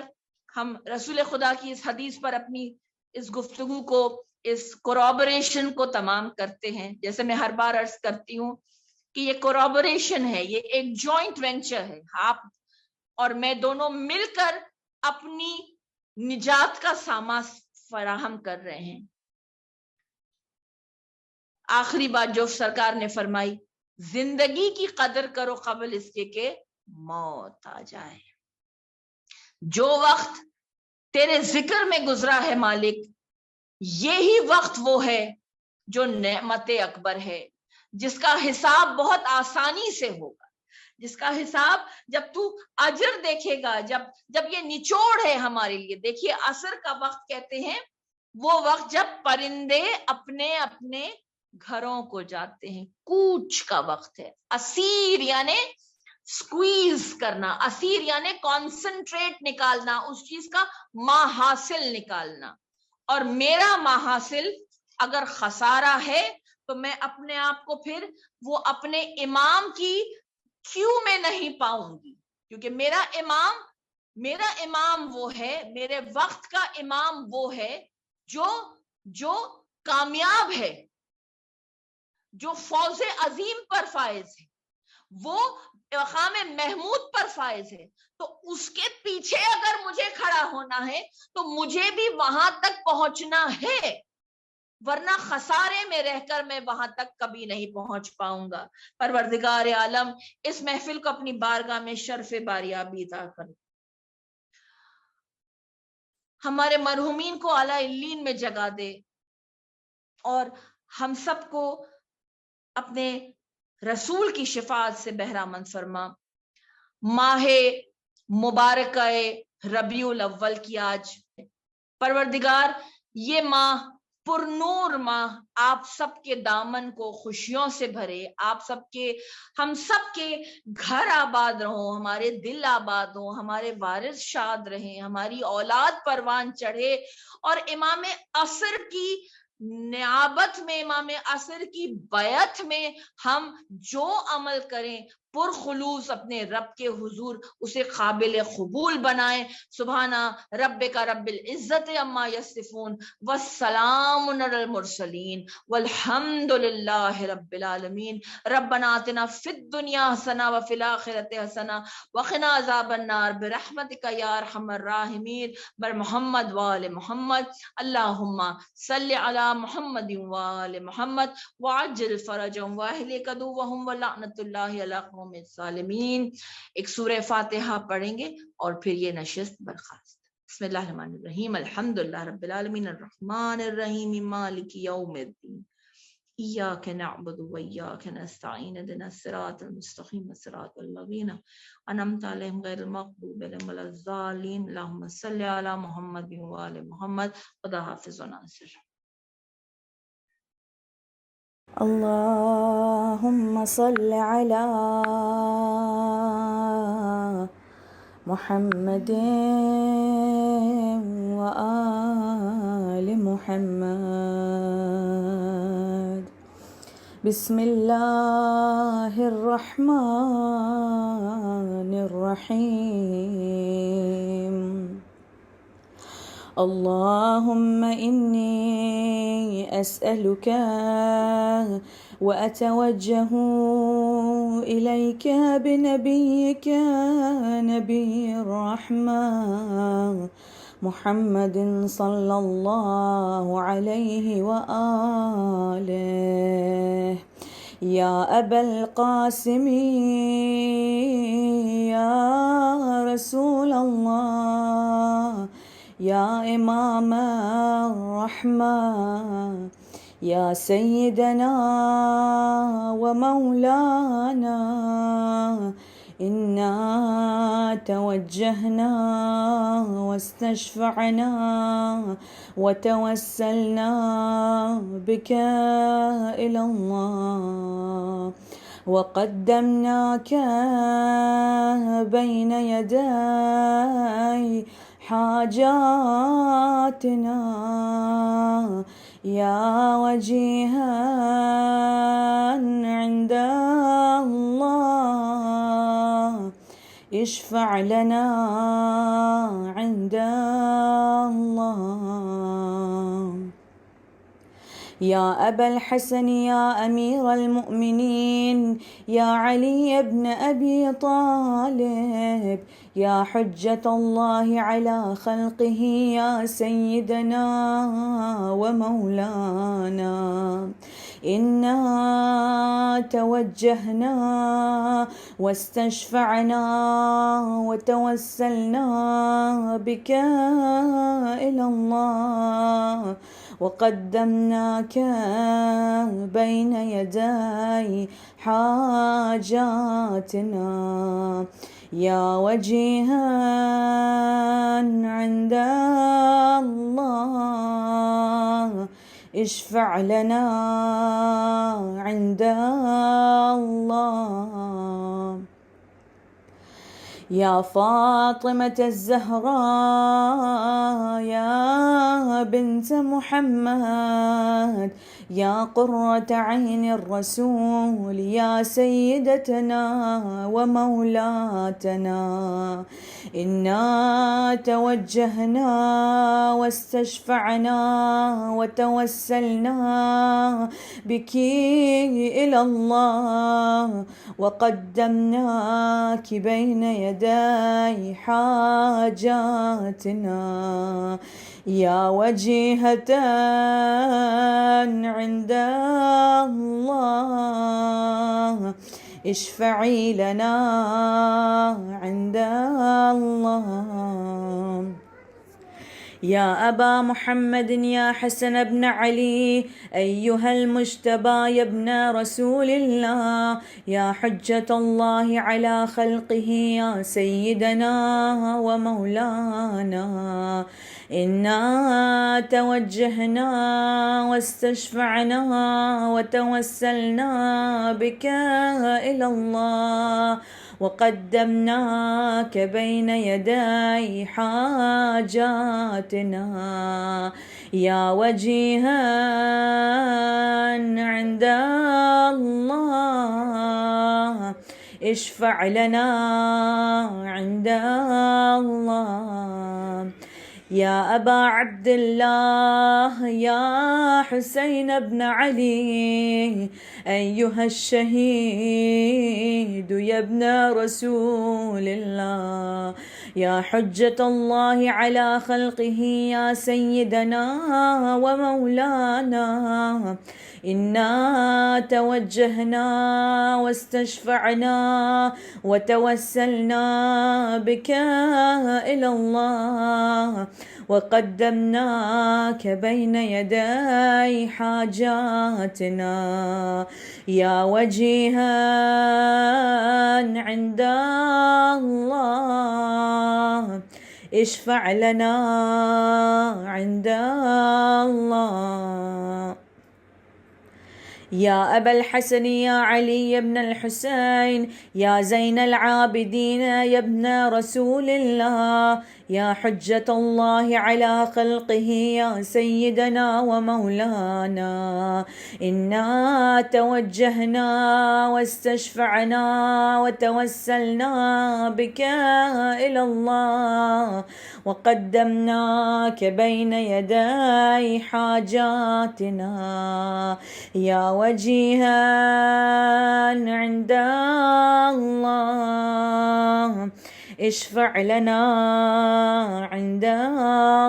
ہم رسول خدا کی اس حدیث پر اپنی اس گفتگو کو، اس کورابریشن کو تمام کرتے ہیں۔ جیسے میں ہر بار عرض کرتی ہوں کہ یہ کورابریشن ہے، یہ ایک جوائنٹ وینچر ہے۔ آپ اور میں دونوں مل کر اپنی نجات کا سامان فراہم کر رہے ہیں۔ آخری بات جو سرکار نے فرمائی، زندگی کی قدر کرو قبل اس کے کہ موت آ جائے۔ جو وقت تیرے ذکر میں گزرا ہے مالک، یہی وقت وہ ہے جو نعمت اکبر ہے، جس کا حساب بہت آسانی سے ہوگا، جس کا حساب جب تو اجر دیکھے گا، جب یہ نچوڑ ہے ہمارے لیے۔ دیکھیے عصر کا وقت کہتے ہیں وہ وقت جب پرندے اپنے اپنے گھروں کو جاتے ہیں، کوچ کا وقت ہے۔ اسیر یعنی سکویز کرنا، اسیر یعنی کانسنٹریٹ نکالنا، اس چیز کا محاصل نکالنا۔ اور میرا محاصل اگر خسارہ ہے تو میں اپنے آپ کو پھر وہ اپنے امام کی کیوں میں نہیں پاؤں گی، کیونکہ میرا امام وہ ہے، میرے وقت کا امام وہ ہے جو کامیاب ہے، جو فوز عظیم پر فائز ہے، وہ مقام محمود پر فائز ہے۔ تو اس کے پیچھے اگر مجھے کھڑا ہونا ہے تو مجھے بھی وہاں تک پہنچنا ہے، ورنہ خسارے میں رہ کر میں وہاں تک کبھی نہیں پہنچ پاؤں گا۔ پروردگار عالم اس محفل کو اپنی بارگاہ میں شرف باریابی عطا کر، ہمارے مرحومین کو اعلیٰ علیین میں جگہ دے، اور ہم سب کو اپنے رسول کی شفاعت سے بہرامند فرما۔ ماہ مبارکہ ربیع الاول کی آج پروردگار یہ ماہ پر نور ماہ آپ سب کے دامن کو خوشیوں سے بھرے، ہم سب کے گھر آباد رہو، ہمارے دل آباد ہوں، ہمارے وارث شاد رہیں، ہماری اولاد پروان چڑھے، اور امام عصر کی نیابت میں، امام عصر کی بیعت میں ہم جو عمل کریں پرخلوص اپنے رب کے حضور اسے قابل قبول بنائیں۔ سبحانہ ربک رب العزت عما یصفون والسلام علی المرسلین والحمد للہ رب العالمین۔ ربنا آتنا فی الدنیا حسنہ وفی الآخرۃ حسنہ وقنا عذاب النار برحمتک یا ارحم الراحمین، بر محمد وآل محمد۔ اللہم صل علی محمد وآل محمد وعجل فرجهم واہلک عدوهم ولعنۃ اللہ علی قوم الظالمین۔ ایک سورہ فاتحہ پڑھیں گے اور پھر یہ نشست برخاست۔ بسم اللہ الرحمن الرحیم، الحمد للہ رب العالمین، الرحمن الرحیم، مالک یوم الدین، إياك نعبد وإياك نستعين اهدنا الصراط المستقيم صراط الذين أنعمت عليهم غير المغضوب عليهم ولا الضالين اللهم صل على محمد وآل محمد خدا حافظ و ناصر. اللهم صل على محمد وآل محمد. بسم الله الرحمن الرحيم. اللهم إني أسألك وأتوجه إليك بنبيك نبي الرحمة محمد صلى الله عليه وآله. يا أبا القاسم يا رسول الله يا إمام الرحمة يا سيدنا ومولانا إنا توجهنا واستشفعنا وتوسلنا بك إلى الله وقدمناك بين يدي حاجاتنا يا وجيها عند الله اشفع لنا عند الله. يا أبا الحسن يا أمير المؤمنين يا علي بن أبي طالب يا حجة الله على خلقه يا سيدنا ومولانا إنا توجهنا واستشفعنا وتوسلنا بك إلى الله وقدمناك بين يدي حاجاتنا يا وجيها عند الله اشفع لنا عند الله. يا فاطمة الزهراء يا بنت محمد يا قرة عين الرسول يا سيدتنا ومولاتنا إنا توجهنا واستشفعنا وتوسلنا بك إلى الله وقدمناك بين يدي حاجاتنا يا وجيهة عند الله اشفعي لنا عند الله. يا أبا محمد يا حسن بن علي أيها المجتبى يا ابن رسول الله يا حجة الله على خلقه يا سيدنا ومولانا إنا توجهنا واستشفعنا وتوسلنا بك إلى الله وقدمناك بين يدي حاجاتنا يا وجيها عند الله اشفع لنا عند الله. يا أبا عبد الله يا حسين بن علي أيها الشهيد يا ابن رسول الله يا حجة الله على خلقه يا سيدنا ومولانا إنا توجهنا واستشفعنا وتوسلنا بك إلى الله وقدمناك بين يدي حاجاتنا يا وجيها عند الله اشفع لنا عند الله. يا أبا الحسن يا علي بن الحسين يا زين العابدين يا ابن رسول الله يا حجة الله على خلقه يا سيدنا ومولانا إنا توجهنا واستشفعنا وتوسلنا بك إلى الله وقدمناك بين يدي حاجاتنا يا وجيها عند الله اشفع لنا عند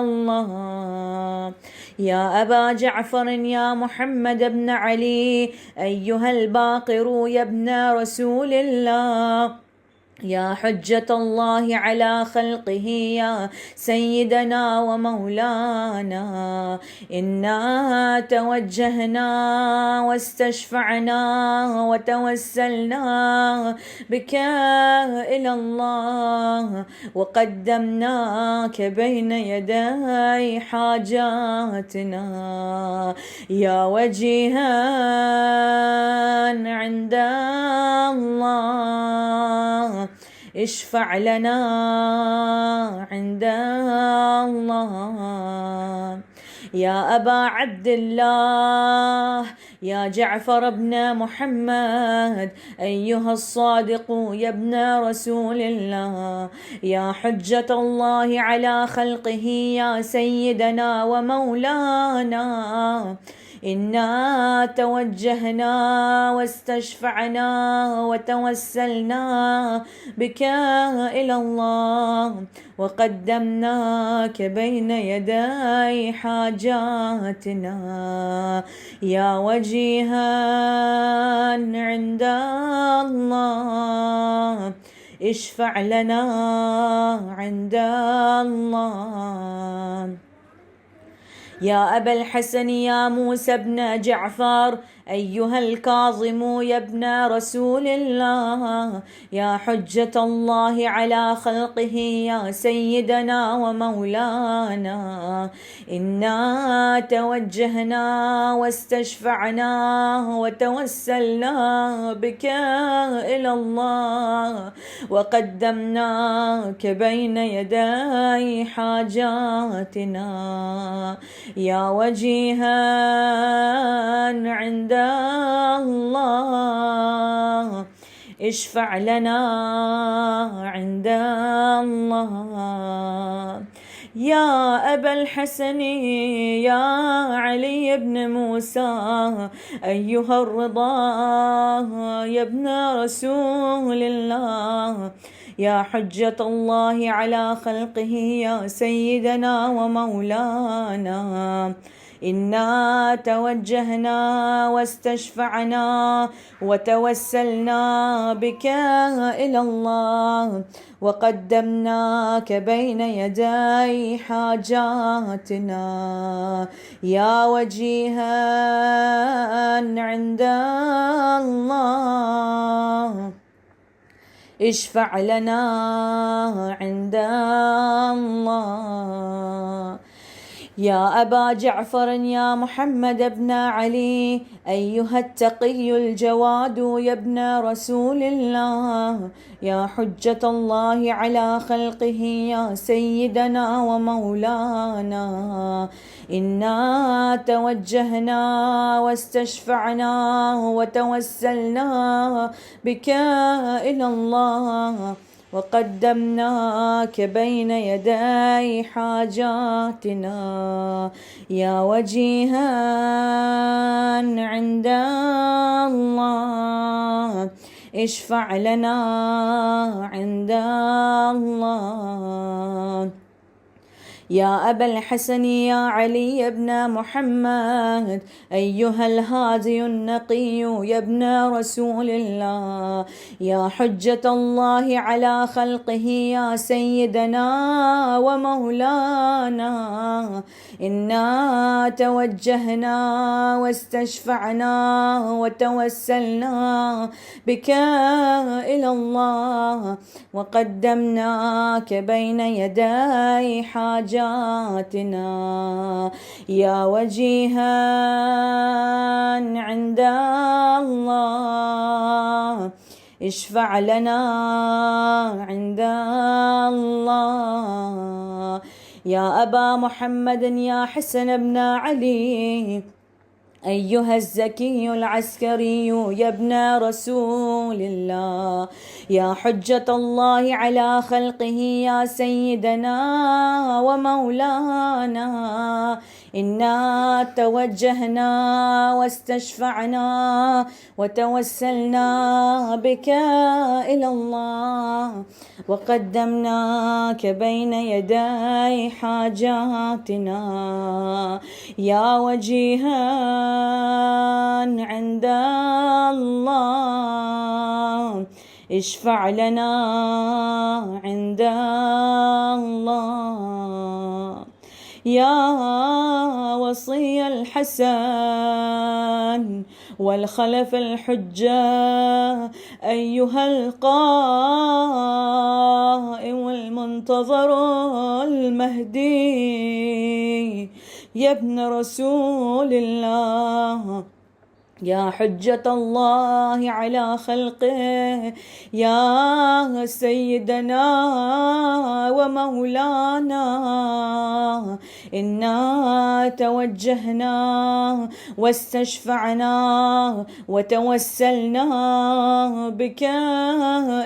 الله. يا أبا جعفر يا محمد بن علي أيها الباقر يا ابن رسول الله يا حجة الله على خلقه يا سيدنا ومولانا إنا توجهنا واستشفعنا وتوسلنا بك إلى الله وقدمناك بين يدي حاجاتنا يا وجيها عند الله اشفع لنا عند الله. يا أبا عبد الله يا جعفر بن محمد أيها الصادق يا ابن رسول الله يا حجة الله على خلقه يا سيدنا ومولانا إنا توجهنا واستشفعنا وتوسلنا بك إلى الله وقدمناك بين يدي حاجاتنا يا وجيها عند الله اشفع لنا عند الله. يا أبا الحسن يا موسى بن جعفر أيها الكاظم يا ابن رسول الله يا حجة الله على خلقه يا سيدنا ومولانا إنا توجهنا واستشفعنا وتوسلنا بك إلى الله وقدمناك بين يدي حاجاتنا يا وجيها عند الله اشفع لنا عند الله. يا أبا الحسن يا علي بن موسى أيها الرضا يا ابن رسول الله يا حجة الله على خلقه يا سيدنا ومولانا إنا توجهنا واستشفعنا وتوسلنا بك إلى الله وقدمناك بين يدي حاجاتنا يا وجيها عند الله اشفع لنا عند الله. يا أبا جعفر يا محمد بن علي أيها التقي الجواد يا ابن رسول الله يا حجة الله على خلقه يا سيدنا ومولانا إنا توجهنا واستشفعنا وتوسلنا بك إلى الله وقدمناك بين يدي حاجاتنا يا وجيها عند الله اشفع لنا عند الله. يا أبا الحسن يا علي بن محمد أيها الهادي النقي يا ابن رسول الله يا حجة الله على خلقه يا سيدنا ومولانا إنا توجهنا واستشفعنا وتوسلنا بك إلى الله وقدمناك بين يدي حاجاتنا يا وجيها عند الله اشفع لنا عند الله يا أبا محمد يا حسن بن علي أيها الزكي العسكري يا ابن رسول الله يا حجة الله على خلقه يا سيدنا ومولانا إنا توجهنا واستشفعنا وتوسلنا بك إلى الله وقدمناك بين يدي حاجاتنا يا وجيها عند الله اشفع لنا عند الله يا وصي الحسن والخلف الحجة أيها القائم المنتظر المهدي يا ابن رسول الله يا حجة الله على خلقه يا سيدنا ومولانا إنا توجهنا واستشفعنا وتوسلنا بك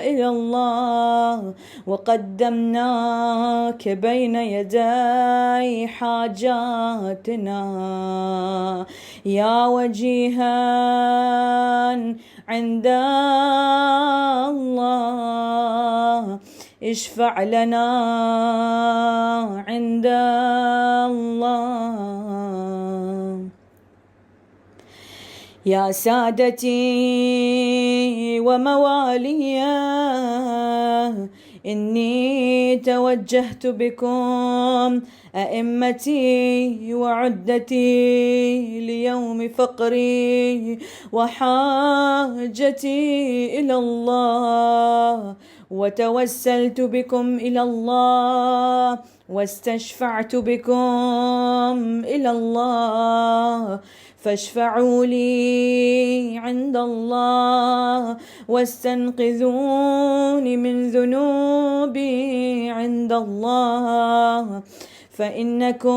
إلى الله وقدمناك بين يدي حاجاتنا يا وجيها عند الله اشفع لنا عند الله يا سادتي وموالي إني توجهت بكم أئمتي وعدتي ليوم فقري وحاجتي إلى الله وتوسلت بكم إلى الله واستشفعت بكم إلى الله فاشفعوا لي عند الله واستنقذوني من ذنوبي عند الله فإنكم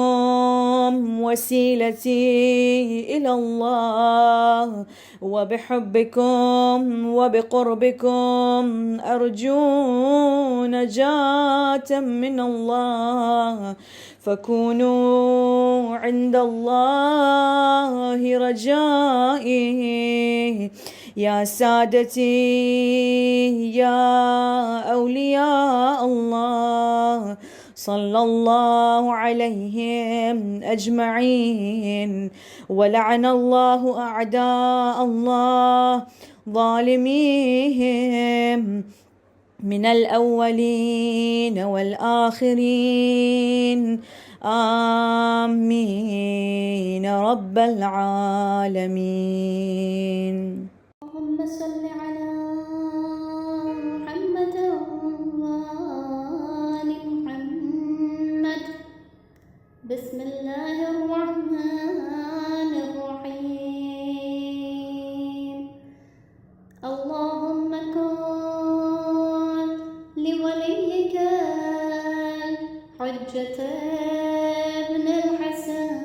وسيلتي إلى الله وبحبكم وبقربكم أرجو نجاة من الله فكونوا عند الله رجائي يا سادتي يا أولياء الله صلى الله عليهم أجمعين ولعن الله أعداء الله ظالميهم من الأولين والآخرين آمين رب العالمين. اللهم صل على محمد وآل محمد. بسم الله الرحمن الرحيم. اللهم كن لوليك حجة ابن الحسن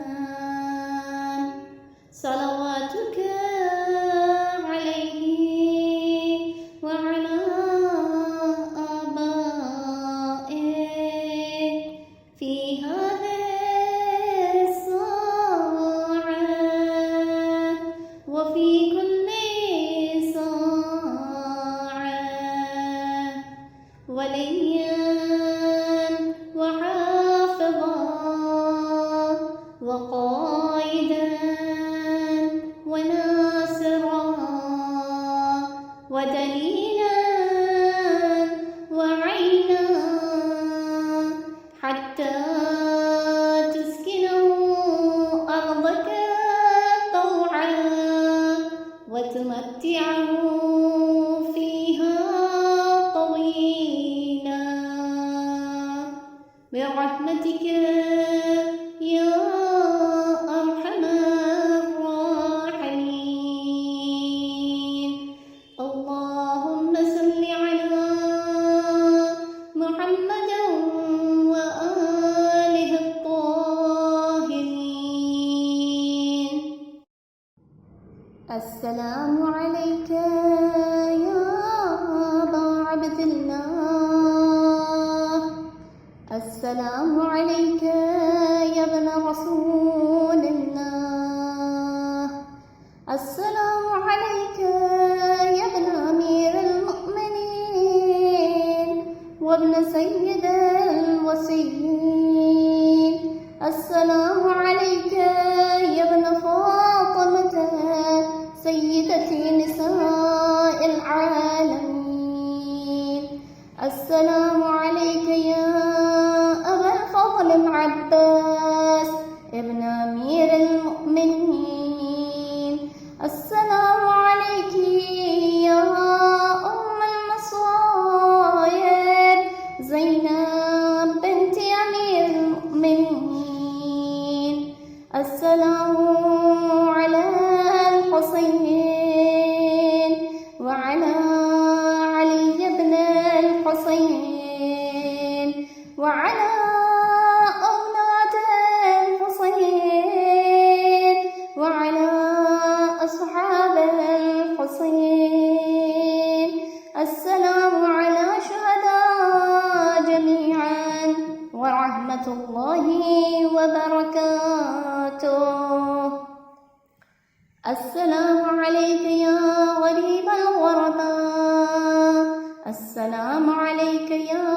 صلواتك عليه وعلى آبائه في هذه الصلاة وقائدا وناصرا ودليلا وعينا حتى تسكنه أرضك طوعا وتمتعه فيها طويلا برحمتك يا أرحم الراحمين. اللهم صل على محمد وآله الطاهرين. السلام عليك يا أبا عبد الله. السلام عليك يا ابن رسول الله. السلام عليك يا ابن أمير المؤمنين وابن سيد الوصيين. السلام عليك يا ابن فاطمة سيدة نساء العالمين. السلام عليك يا أبا الفضل العباس ابن أمير المؤمنين. السلام عليك يا أم المصائب زينب بنت أمير المؤمنين. السلام على الحسين وعلى علي بن الحسين وعلى أولاد الحسين وعلى أصحاب الحسين. السلام على شهداء جميعا ورحمة الله وبركاته. السلام عليك يا غريب الغرباء. السلام عليك يا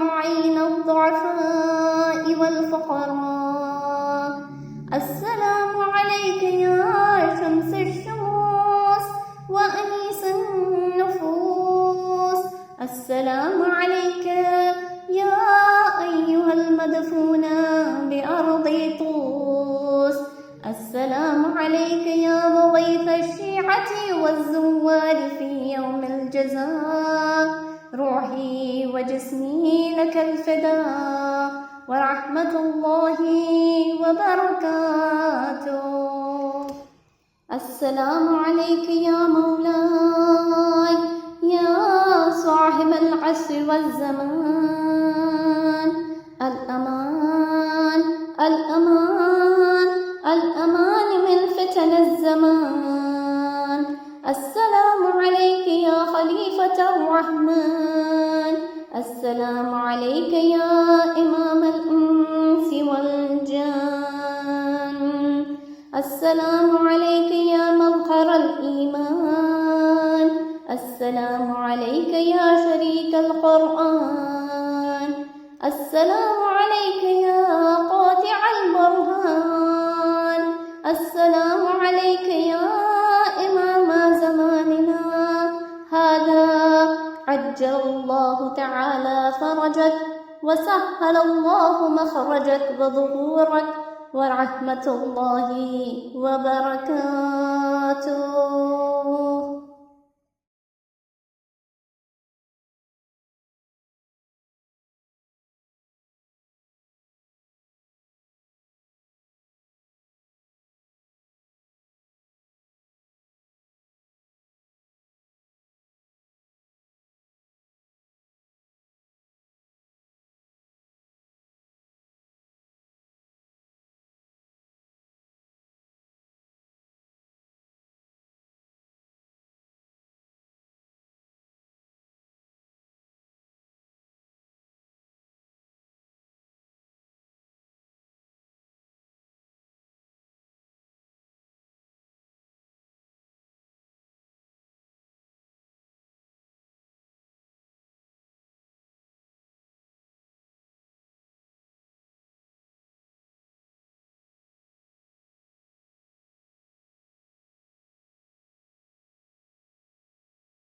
معين الضعفاء والفقراء. السلام عليك يا شمس الشموس وأنيس النفوس. السلام عليك يا أيها المدفون بأرض طوس. السلام عليك يا مغيث الشيعة والزوار في يوم الجزاء. روحي وجسمي لك الفداء ورحمة الله وبركاته. السلام عليك يا مولاي يا صاحب العصر والزمان. الأمان الأمان الأمان من فتن الزمان. السلام عليك يا خليفة الرحمن. السلام عليك يا إمام الإنس والجان. السلام عليك يا مظهر الإيمان. السلام عليك يا شريك القرآن. السلام عليك يا قاطع البرهان. السلام عليك يا إمام زماننا هذا. عجل الله تعالى فرجك وسهل الله مخرجك وظهورك ورحمة الله وبركاته.